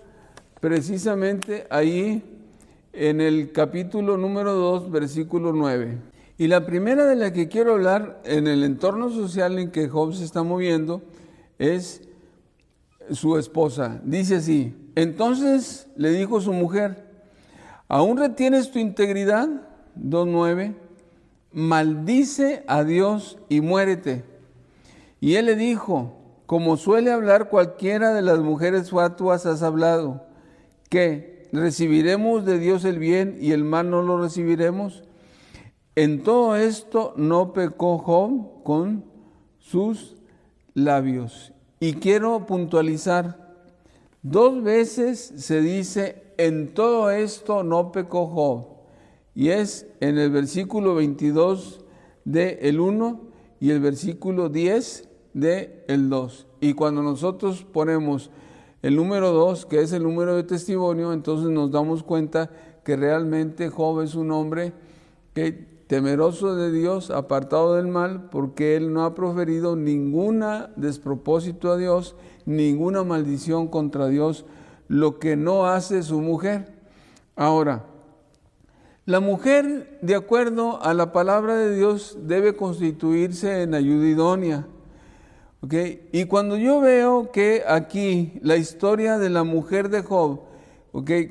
precisamente ahí en el capítulo número 2, versículo 9. Y la primera de la que quiero hablar en el entorno social en que Job se está moviendo es su esposa. Dice así: entonces le dijo su mujer: ¿aún retienes tu integridad? 2:9. Maldice a Dios y muérete. Y él le dijo: como suele hablar cualquiera de las mujeres fatuas, has hablado. ¿Qué? ¿Recibiremos de Dios el bien y el mal no lo recibiremos? En todo esto no pecó Job con sus labios. Y quiero puntualizar, 2 veces se dice: en todo esto no pecó Job. Y es en el versículo 22 del 1 y el versículo 10 del 2. Y cuando nosotros ponemos el número 2, que es el número de testimonio, entonces nos damos cuenta que realmente Job es un hombre temeroso de Dios, apartado del mal, porque él no ha proferido ningún despropósito a Dios, ninguna maldición contra Dios, lo que no hace su mujer. Ahora, la mujer, de acuerdo a la palabra de Dios, debe constituirse en ayuda idónea. Y cuando yo veo que aquí la historia de la mujer de Job,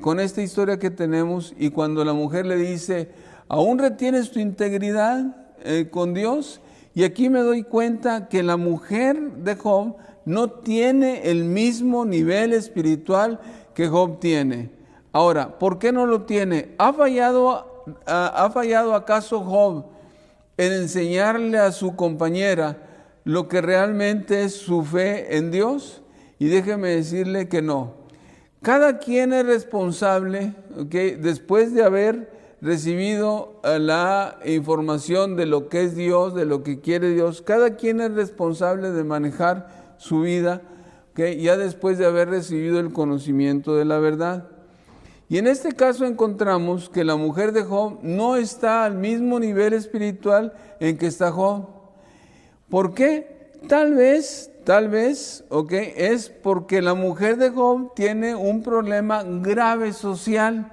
con esta historia que tenemos, y cuando la mujer le dice: ¿aún retienes tu integridad con Dios? Y aquí me doy cuenta que la mujer de Job no tiene el mismo nivel espiritual que Job tiene. Ahora, ¿por qué no lo tiene? ¿Ha fallado acaso Job en enseñarle a su compañera lo que realmente es su fe en Dios? Y déjeme decirle que no. Cada quien es responsable, ¿okay?, después de haber recibido la información de lo que es Dios, de lo que quiere Dios, cada quien es responsable de manejar su vida, ¿okay?, ya después de haber recibido el conocimiento de la verdad. Y en este caso encontramos que la mujer de Job no está al mismo nivel espiritual en que está Job. ¿Por qué? Tal vez, ¿ok?, es porque la mujer de Job tiene un problema grave social.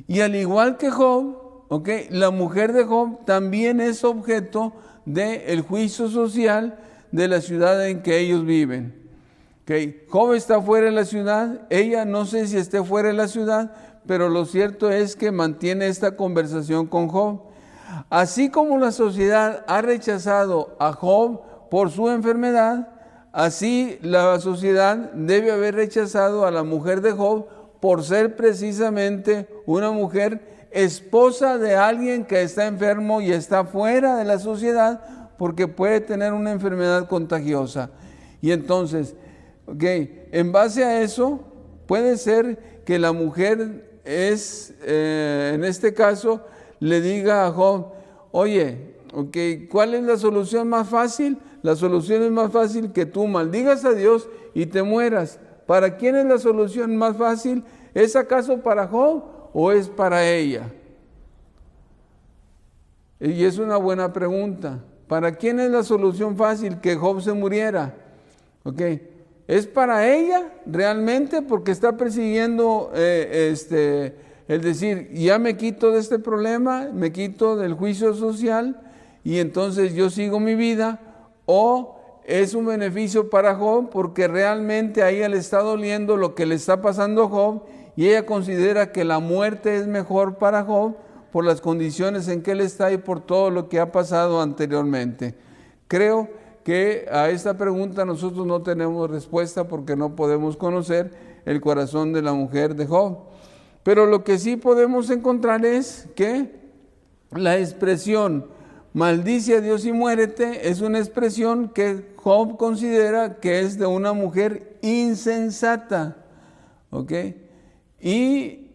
Y al igual que Job, ¿ok?, la mujer de Job también es objeto del juicio social de la ciudad en que ellos viven. ¿Okay? Job está fuera de la ciudad, ella no sé si esté fuera de la ciudad, pero lo cierto es que mantiene esta conversación con Job. Así como la sociedad ha rechazado a Job por su enfermedad, así la sociedad debe haber rechazado a la mujer de Job por ser precisamente una mujer esposa de alguien que está enfermo y está fuera de la sociedad porque puede tener una enfermedad contagiosa. Y entonces, en base a eso, puede ser que la mujer en este caso, le diga a Job, oye, ¿cuál es la solución más fácil? La solución es más fácil que tú maldigas a Dios y te mueras. ¿Para quién es la solución más fácil? ¿Es acaso para Job o es para ella? Y es una buena pregunta. ¿Para quién es la solución fácil que Job se muriera? ¿Es para ella realmente porque está persiguiendo el decir, ya me quito de este problema, me quito del juicio social y entonces yo sigo mi vida? ¿O es un beneficio para Job porque realmente a ella le está doliendo lo que le está pasando a Job y ella considera que la muerte es mejor para Job por las condiciones en que él está y por todo lo que ha pasado anteriormente? Creo que a esta pregunta nosotros no tenemos respuesta porque no podemos conocer el corazón de la mujer de Job. Pero lo que sí podemos encontrar es que la expresión maldice a Dios y muérete es una expresión que Job considera que es de una mujer insensata. Y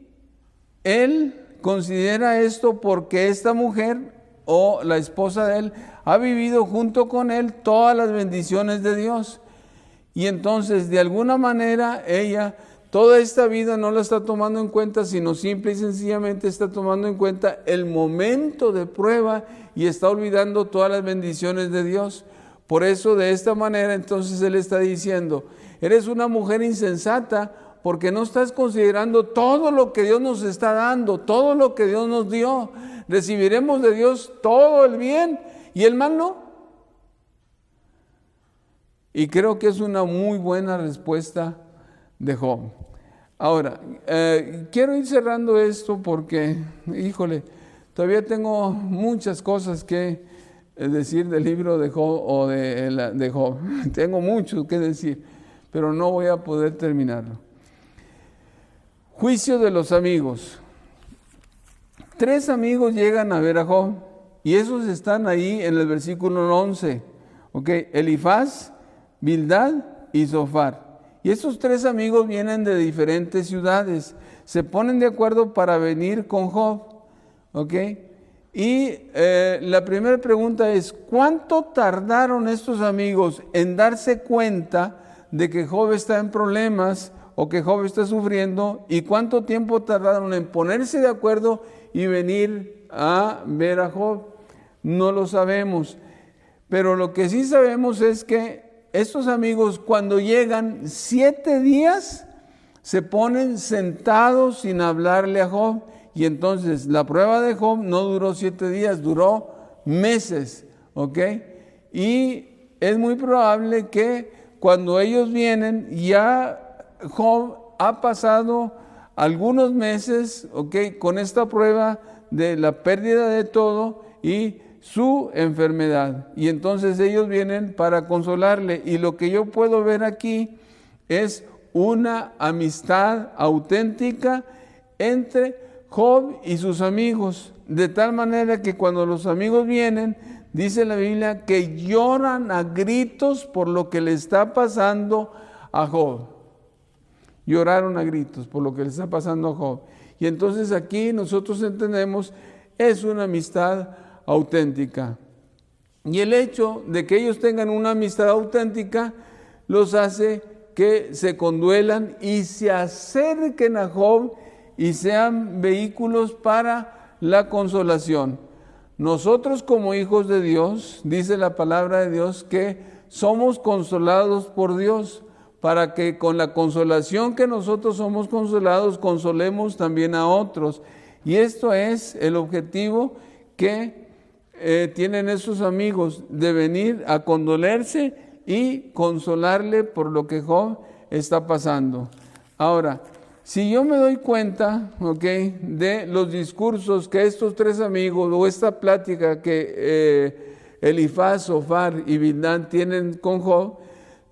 él considera esto porque esta mujer o la esposa de él ha vivido junto con él todas las bendiciones de Dios. Y entonces, de alguna manera, ella toda esta vida no la está tomando en cuenta, sino simple y sencillamente está tomando en cuenta el momento de prueba y está olvidando todas las bendiciones de Dios. Por eso, de esta manera, entonces él está diciendo, eres una mujer insensata porque no estás considerando todo lo que Dios nos está dando, todo lo que Dios nos dio. Recibiremos de Dios todo el bien y el mal no. Y creo que es una muy buena respuesta de Job. Ahora, quiero ir cerrando esto porque, todavía tengo muchas cosas que decir del libro de Job o de Job. Tengo mucho que decir, pero no voy a poder terminarlo. Juicio de los amigos. 3 amigos llegan a ver a Job y esos están ahí en el versículo 11. Elifaz, Bildad y Zofar. Y estos 3 amigos vienen de diferentes ciudades. Se ponen de acuerdo para venir con Job. Y la primera pregunta es, ¿cuánto tardaron estos amigos en darse cuenta de que Job está en problemas o que Job está sufriendo? ¿Y cuánto tiempo tardaron en ponerse de acuerdo y venir a ver a Job? No lo sabemos. Pero lo que sí sabemos es que estos amigos, cuando llegan 7 días, se ponen sentados sin hablarle a Job. Y entonces la prueba de Job no duró 7 días, duró meses. Y es muy probable que cuando ellos vienen, ya Job ha pasado algunos meses con esta prueba de la pérdida de todo y su enfermedad. Y entonces ellos vienen para consolarle. Y lo que yo puedo ver aquí es una amistad auténtica entre Job y sus amigos, de tal manera que cuando los amigos vienen, dice la Biblia, que lloran a gritos por lo que le está pasando a Job. Lloraron a gritos por lo que le está pasando a Job. Y entonces aquí nosotros entendemos, es una amistad auténtica. Y el hecho de que ellos tengan una amistad auténtica los hace que se conduelan y se acerquen a Job y sean vehículos para la consolación. Nosotros como hijos de Dios, dice la palabra de Dios, que somos consolados por Dios, para que con la consolación que nosotros somos consolados, consolemos también a otros. Y esto es el objetivo que tienen esos amigos, de venir a condolerse y consolarle por lo que Job está pasando. Ahora, si yo me doy cuenta, de los discursos que estos tres amigos o esta plática que Elifaz, Zofar y Bildad tienen con Job,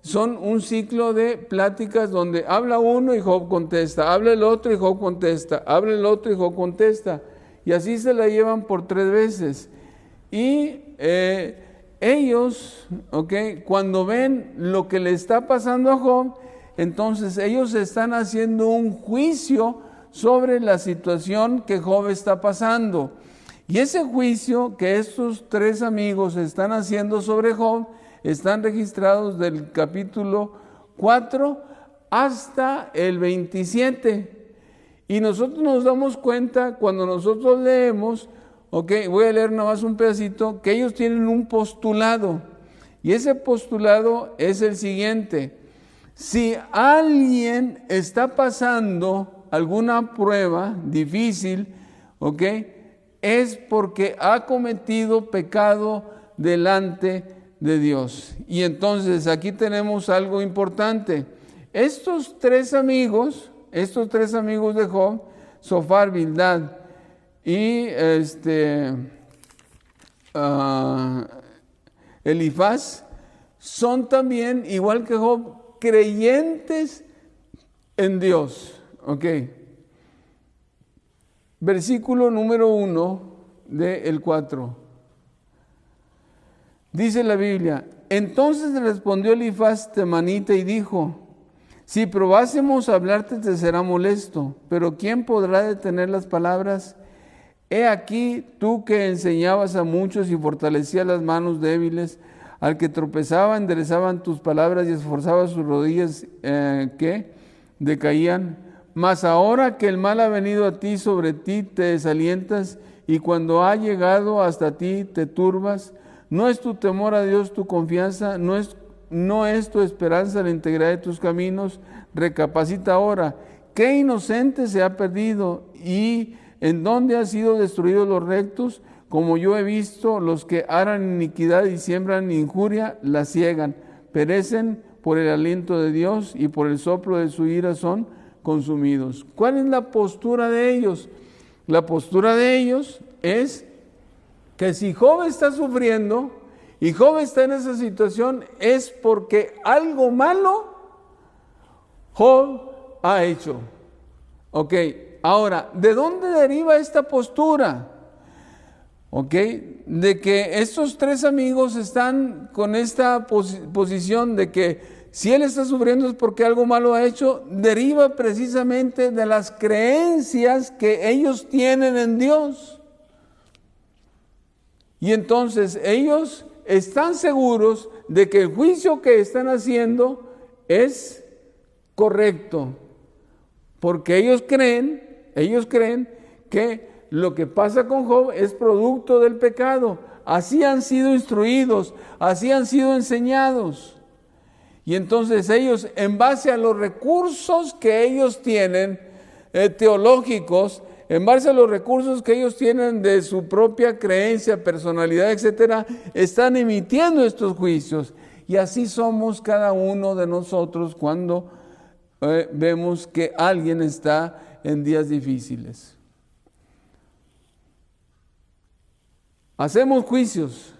son un ciclo de pláticas donde habla uno y Job contesta, habla el otro y Job contesta, habla el otro y Job contesta, y así se la llevan por 3 veces. Y ellos, cuando ven lo que le está pasando a Job, entonces ellos están haciendo un juicio sobre la situación que Job está pasando. Y ese juicio que estos 3 amigos están haciendo sobre Job, están registrados del capítulo 4 hasta el 27. Y nosotros nos damos cuenta cuando nosotros leemos, voy a leer nada más un pedacito, que ellos tienen un postulado. Y ese postulado es el siguiente: si alguien está pasando alguna prueba difícil, es porque ha cometido pecado delante de Dios. Y entonces aquí tenemos algo importante. Estos tres amigos de Job, Zofar, Bildad y Elifaz, son también, igual que Job, creyentes en Dios. Versículo número 1 del 4. Dice la Biblia: entonces respondió Elifaz temanita y dijo: si probásemos hablarte te será molesto, pero ¿quién podrá detener las palabras? He aquí tú que enseñabas a muchos y fortalecías las manos débiles, al que tropezaba enderezaban tus palabras y esforzabas sus rodillas que decaían. Mas ahora que el mal ha venido a ti, sobre ti te desalientas, y cuando ha llegado hasta ti te turbas. ¿No es tu temor a Dios tu confianza? ¿No es tu esperanza la integridad de tus caminos? Recapacita ahora. ¿Qué inocente se ha perdido? ¿Y en dónde han sido destruidos los rectos? Como yo he visto, los que harán iniquidad y siembran injuria, la ciegan. Perecen por el aliento de Dios y por el soplo de su ira son consumidos. ¿Cuál es la postura de ellos? La postura de ellos es que si Job está sufriendo y Job está en esa situación, es porque algo malo Job ha hecho. Ahora, ¿de dónde deriva esta postura? De que estos 3 amigos están con esta posición de que si él está sufriendo es porque algo malo ha hecho, deriva precisamente de las creencias que ellos tienen en Dios. Y entonces ellos están seguros de que el juicio que están haciendo es correcto, porque ellos creen que lo que pasa con Job es producto del pecado. Así han sido instruidos, así han sido enseñados. Y entonces ellos, en base a los recursos que ellos tienen, teológicos, en base a los recursos que ellos tienen de su propia creencia, personalidad, etcétera, están emitiendo estos juicios. Y así somos cada uno de nosotros cuando vemos que alguien está en días difíciles. Hacemos juicios.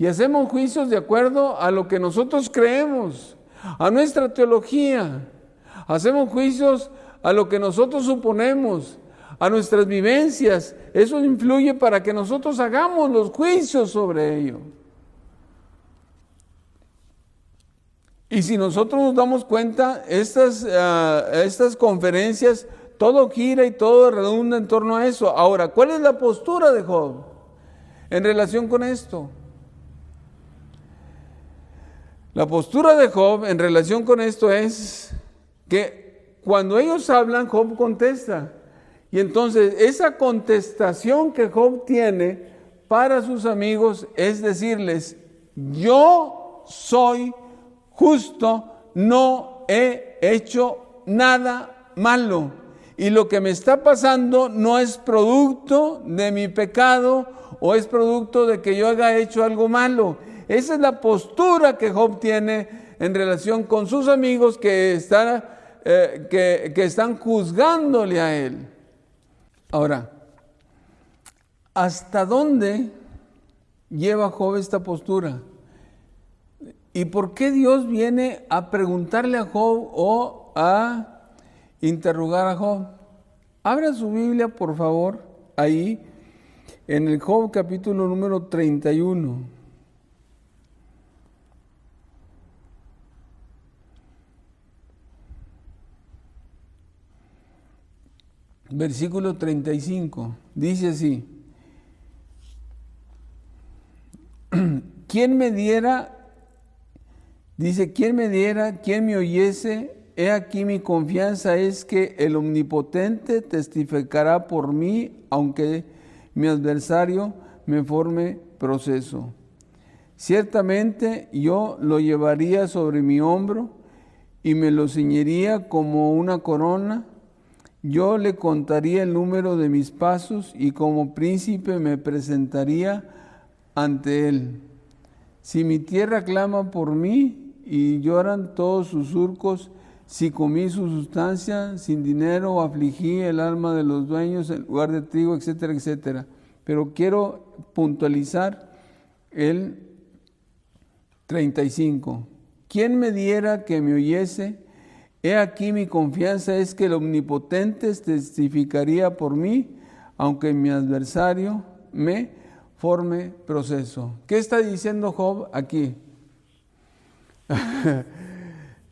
Y hacemos juicios de acuerdo a lo que nosotros creemos, a nuestra teología. Hacemos juicios a lo que nosotros suponemos, a nuestras vivencias. Eso influye para que nosotros hagamos los juicios sobre ello. Y si nosotros nos damos cuenta, estas conferencias, todo gira y todo redunda en torno a eso. Ahora, ¿cuál es la postura de Job en relación con esto? La postura de Job en relación con esto es que cuando ellos hablan, Job contesta. Y entonces esa contestación que Job tiene para sus amigos es decirles: yo soy justo, no he hecho nada malo. Y lo que me está pasando no es producto de mi pecado o es producto de que yo haya hecho algo malo. Esa es la postura que Job tiene en relación con sus amigos que están juzgándole a él. Ahora, ¿hasta dónde lleva Job esta postura? ¿Y por qué Dios viene a preguntarle a Job o a interrogar a Job? Abra su Biblia, por favor, ahí, en el Job capítulo número 31. Versículo 35, dice así: ¿quién me diera, quién me oyese? He aquí mi confianza es que el Omnipotente testificará por mí, aunque mi adversario me forme proceso. Ciertamente yo lo llevaría sobre mi hombro y me lo ceñiría como una corona. Yo le contaría el número de mis pasos y como príncipe me presentaría ante él. Si mi tierra clama por mí y lloran todos sus surcos, si comí su sustancia sin dinero o afligí el alma de los dueños en lugar de trigo, etcétera, etcétera. Pero quiero puntualizar el 35. ¿Quién me diera que me oyese? He aquí mi confianza es que el Omnipotente testificaría por mí, aunque mi adversario me forme proceso. ¿Qué está diciendo Job aquí?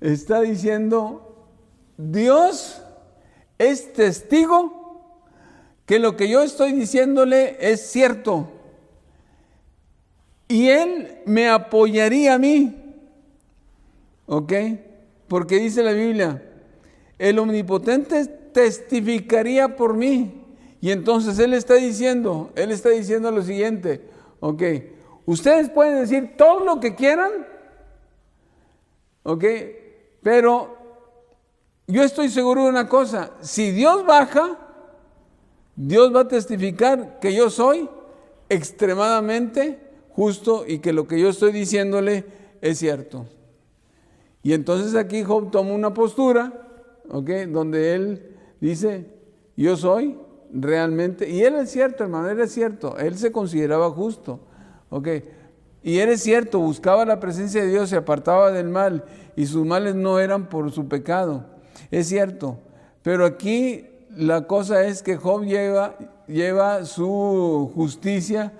Está diciendo: Dios es testigo que lo que yo estoy diciéndole es cierto. Y Él me apoyaría a mí. ¿Ok? Porque dice la Biblia: el Omnipotente testificaría por mí. Y entonces Él está diciendo lo siguiente: ok, ustedes pueden decir todo lo que quieran, ok, pero yo estoy seguro de una cosa: si Dios baja, Dios va a testificar que yo soy extremadamente justo y que lo que yo estoy diciéndole es cierto. Y entonces aquí Job toma una postura, ¿okay?, donde él dice: yo soy realmente, y él es cierto, hermano, él es cierto, él se consideraba justo, ¿okay?, y él es cierto, buscaba la presencia de Dios, se apartaba del mal, y sus males no eran por su pecado, es cierto, pero aquí la cosa es que Job lleva su justicia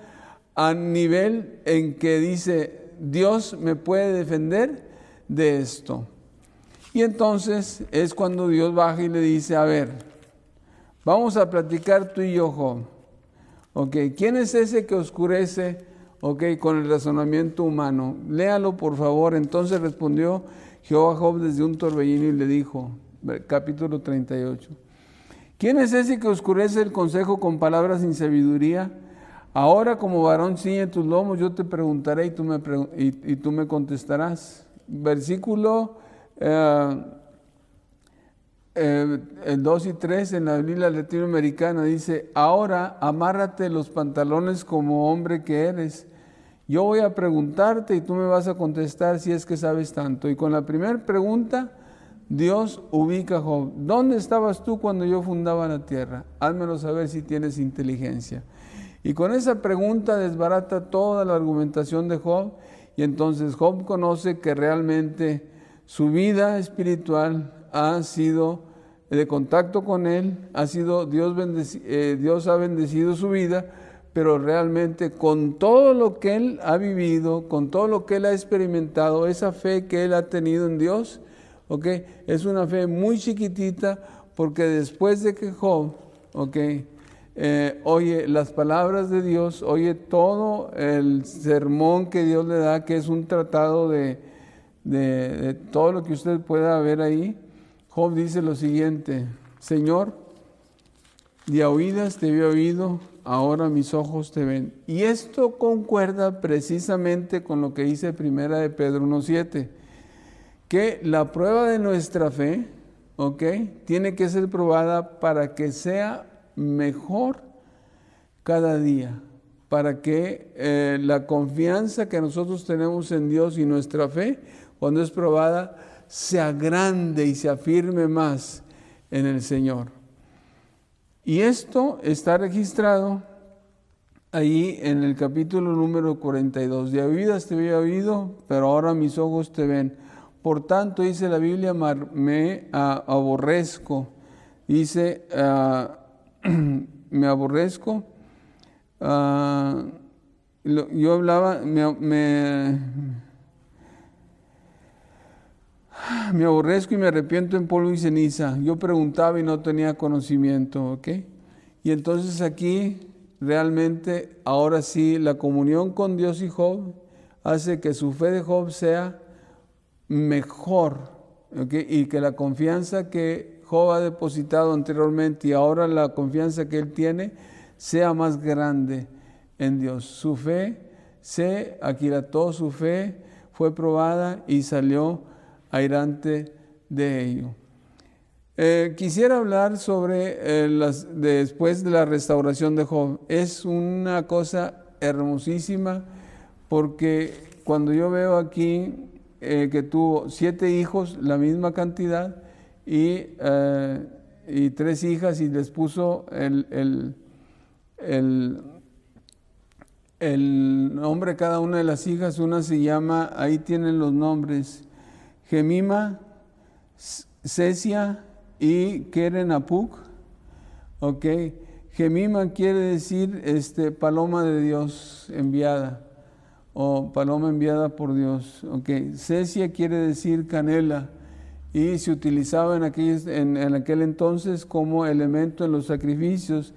a nivel en que dice: Dios me puede defender de esto. Y entonces es cuando Dios baja y le dice: a ver, vamos a platicar tú y yo, Job. Okay, ¿quién es ese que oscurece, con el razonamiento humano? Léalo, por favor. Entonces respondió Jehová a Job desde un torbellino y le dijo, capítulo 38, ¿quién es ese que oscurece el consejo con palabras sin sabiduría? Ahora, como varón ciñe tus lomos, yo te preguntaré y tú me contestarás. Versículo 2 y 3 en la Biblia latinoamericana dice: ahora amárrate los pantalones como hombre que eres. Yo voy a preguntarte y tú me vas a contestar si es que sabes tanto. Y con la primera pregunta, Dios ubica a Job. ¿Dónde estabas tú cuando yo fundaba la tierra? Házmelo saber si tienes inteligencia. Y con esa pregunta desbarata toda la argumentación de Job. Y entonces Job conoce que realmente su vida espiritual ha sido de contacto con Él, Dios ha bendecido su vida, pero realmente con todo lo que Él ha vivido, con todo lo que Él ha experimentado, esa fe que Él ha tenido en Dios, es una fe muy chiquitita, porque después de que Job, oye las palabras de Dios, oye todo el sermón que Dios le da, que es un tratado de todo lo que usted pueda ver ahí, Job dice lo siguiente: Señor, de a oídas te había oído, ahora mis ojos te ven. Y esto concuerda precisamente con lo que dice Primera de Pedro 1:7, que la prueba de nuestra fe, tiene que ser probada para que sea mejor cada día, para que la confianza que nosotros tenemos en Dios y nuestra fe, cuando es probada, sea grande y se afirme más en el Señor. Y esto está registrado ahí en el capítulo número 42. De oídas te había oído, pero ahora mis ojos te ven. Por tanto, dice la Biblia, me aborrezco. Dice, me aborrezco. Yo hablaba, me aborrezco y me arrepiento en polvo y ceniza. Yo preguntaba y no tenía conocimiento, Y entonces aquí, realmente, ahora sí, la comunión con Dios y Job hace que su fe de Job sea mejor, y que la confianza que Job ha depositado anteriormente y ahora la confianza que él tiene sea más grande en Dios. Su fe se aquilató, su fe fue probada y salió airante de ello. Quisiera hablar sobre después de la restauración de Job. Es una cosa hermosísima, porque cuando yo veo aquí que tuvo 7 hijos, la misma cantidad, y 3 hijas, y les puso el nombre a cada una de las hijas. Una se llama, ahí tienen los nombres, Gemima, Cesia y Keren Apuk. Gemima quiere decir paloma de Dios enviada, o paloma enviada por Dios. Cesia quiere decir canela, y se utilizaba en aquel entonces como elemento en los sacrificios.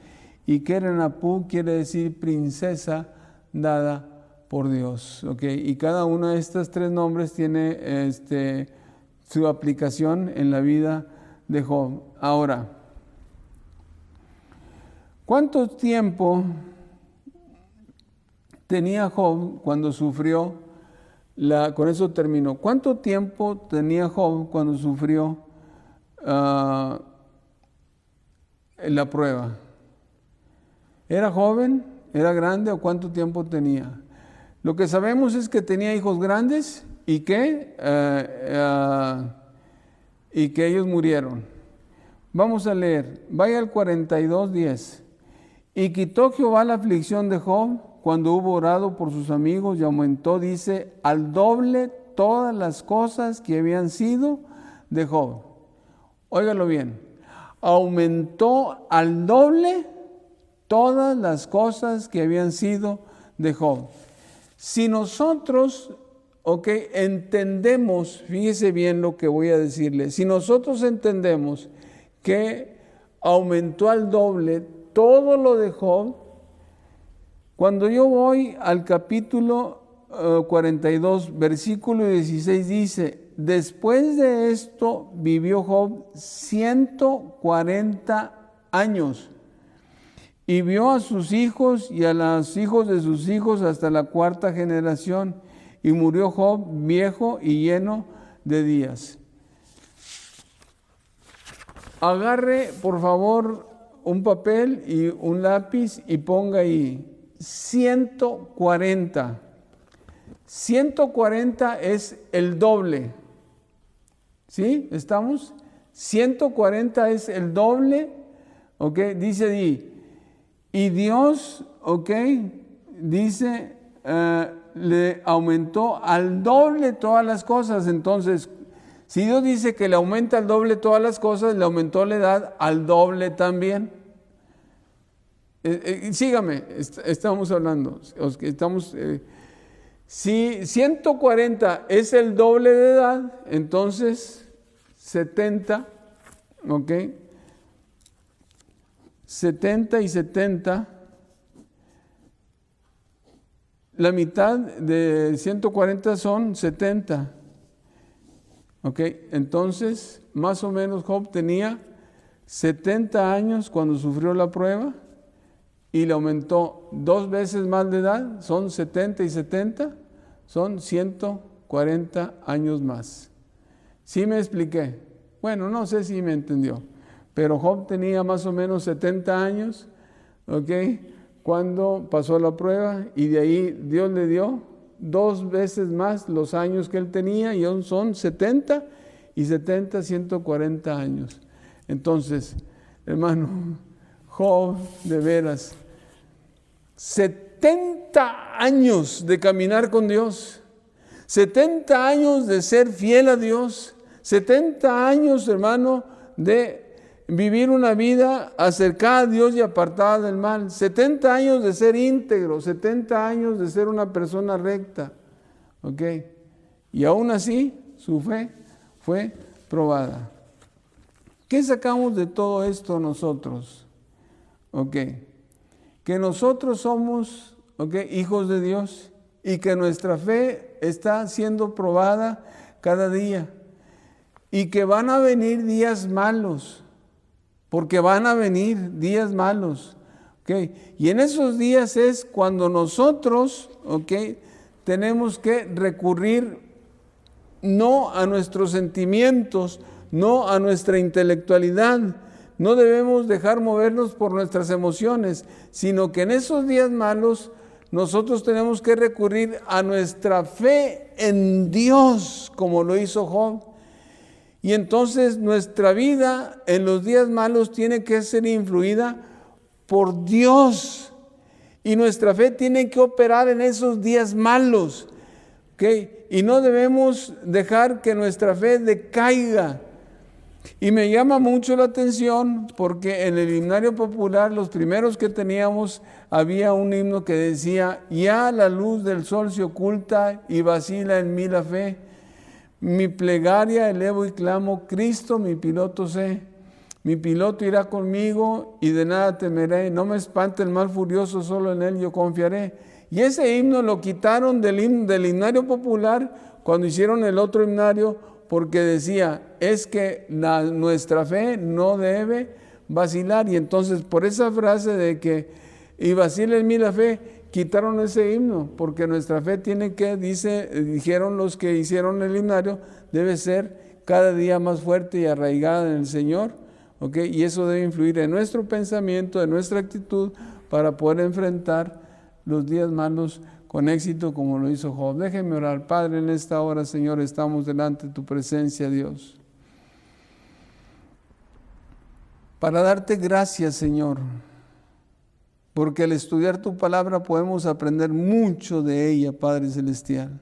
Y Keren Apuk quiere decir princesa dada por Dios. Y cada uno de estos 3 nombres tiene su aplicación en la vida de Job. Ahora, ¿cuánto tiempo tenía Job cuando sufrió con eso terminó? ¿Cuánto tiempo tenía Job cuando sufrió la prueba? ¿Era joven? ¿Era grande? ¿O cuánto tiempo tenía? Lo que sabemos es que tenía hijos grandes y que ellos murieron. Vamos a leer. Vaya al 42:10. Y quitó Jehová la aflicción de Job cuando hubo orado por sus amigos, y aumentó, dice, al doble todas las cosas que habían sido de Job. Óigalo bien. Aumentó al doble todas las cosas que habían sido de Job. Si nosotros, entendemos, fíjese bien lo que voy a decirle, si nosotros entendemos que aumentó al doble todo lo de Job, cuando yo voy al capítulo 42, versículo 16, dice, después de esto vivió Job 140 años. Y vio a sus hijos y a los hijos de sus hijos hasta la 4ª generación. Y murió Job viejo y lleno de días. Agarre, por favor, un papel y un lápiz y ponga ahí 140. 140 es el doble. ¿Sí? ¿Estamos? 140 es el doble. Dice ahí. Y Dios, dice, le aumentó al doble todas las cosas. Entonces, Si Dios dice que le aumenta al doble todas las cosas, le aumentó la edad al doble también. Sígame, estamos hablando. Si 140 es el doble de edad, entonces 70, ¿ok? 70 y 70, la mitad de 140 son 70. ¿Ok? Entonces, más o menos Job tenía 70 años cuando sufrió la prueba y le aumentó 2 veces más de edad, son 70 y 70, son 140 años más. ¿Sí me expliqué? Bueno, no sé si me entendió, pero Job tenía más o menos 70 años, ¿ok? Cuando pasó la prueba y de ahí Dios le dio 2 veces más los años que él tenía y aún son 70 y 70, 140 años. Entonces, hermano, Job, de veras, 70 años de caminar con Dios, 70 años de ser fiel a Dios, 70 años, hermano, de vivir una vida acercada a Dios y apartada del mal. 70 años de ser íntegro, 70 años de ser una persona recta. ¿Ok? Y aún así, su fe fue probada. ¿Qué sacamos de todo esto nosotros? ¿Ok? Que nosotros somos, ¿ok?, hijos de Dios y que nuestra fe está siendo probada cada día. Y que van a venir días malos. Porque van a venir días malos, ¿ok? Y en esos días es cuando nosotros, ¿ok?, tenemos que recurrir no a nuestros sentimientos, no a nuestra intelectualidad. No debemos dejar movernos por nuestras emociones, sino que en esos días malos nosotros tenemos que recurrir a nuestra fe en Dios, como lo hizo Job. Y entonces nuestra vida en los días malos tiene que ser influida por Dios. Y nuestra fe tiene que operar en esos días malos. ¿Okay? Y no debemos dejar que nuestra fe decaiga. Y me llama mucho la atención porque en el himnario popular, los primeros que teníamos, había un himno que decía: ya la luz del sol se oculta y vacila en mí la fe. Mi plegaria elevo y clamo, Cristo mi piloto sé. Mi piloto irá conmigo y de nada temeré. No me espante el mal furioso, solo en él yo confiaré. Y ese himno lo quitaron del himnario popular cuando hicieron el otro himnario, porque decía, es que nuestra fe no debe vacilar. Y entonces por esa frase de que y vacila en mí la fe, quitaron ese himno, porque nuestra fe tiene que, dijeron los que hicieron el himnario, debe ser cada día más fuerte y arraigada en el Señor, ¿ok? Y eso debe influir en nuestro pensamiento, en nuestra actitud, para poder enfrentar los días malos con éxito, como lo hizo Job. Déjenme orar. Padre, en esta hora, Señor, estamos delante de tu presencia, Dios, para darte gracias, Señor, porque al estudiar tu palabra podemos aprender mucho de ella, Padre Celestial.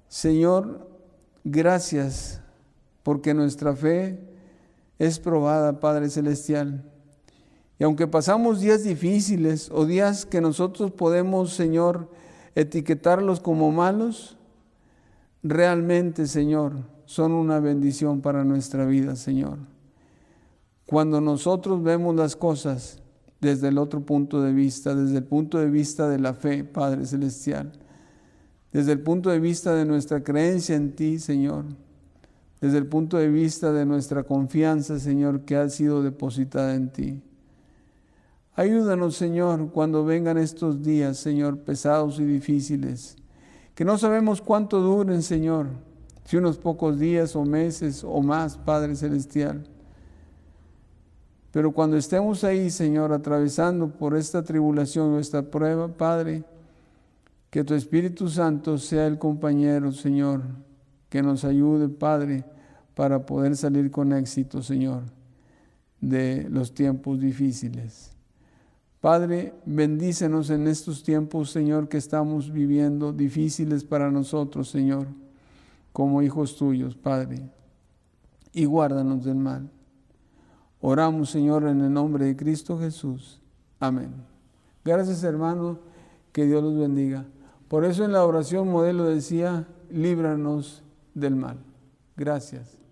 Señor, gracias porque nuestra fe es probada, Padre Celestial. Y aunque pasamos días difíciles o días que nosotros podemos, Señor, etiquetarlos como malos, realmente, Señor, son una bendición para nuestra vida, Señor. Cuando nosotros vemos las cosas desde el otro punto de vista, desde el punto de vista de la fe, Padre Celestial, desde el punto de vista de nuestra creencia en ti, Señor, desde el punto de vista de nuestra confianza, Señor, que ha sido depositada en ti. Ayúdanos, Señor, cuando vengan estos días, Señor, pesados y difíciles, que no sabemos cuánto duren, Señor, si unos pocos días o meses o más, Padre Celestial. Pero cuando estemos ahí, Señor, atravesando por esta tribulación o esta prueba, Padre, que tu Espíritu Santo sea el compañero, Señor, que nos ayude, Padre, para poder salir con éxito, Señor, de los tiempos difíciles. Padre, bendícenos en estos tiempos, Señor, que estamos viviendo, difíciles para nosotros, Señor. como hijos tuyos, Padre, y guárdanos del mal. Oramos, Señor, en el nombre de Cristo Jesús. Amén. Gracias, hermano, que Dios los bendiga. Por eso en la oración modelo decía, líbranos del mal. Gracias.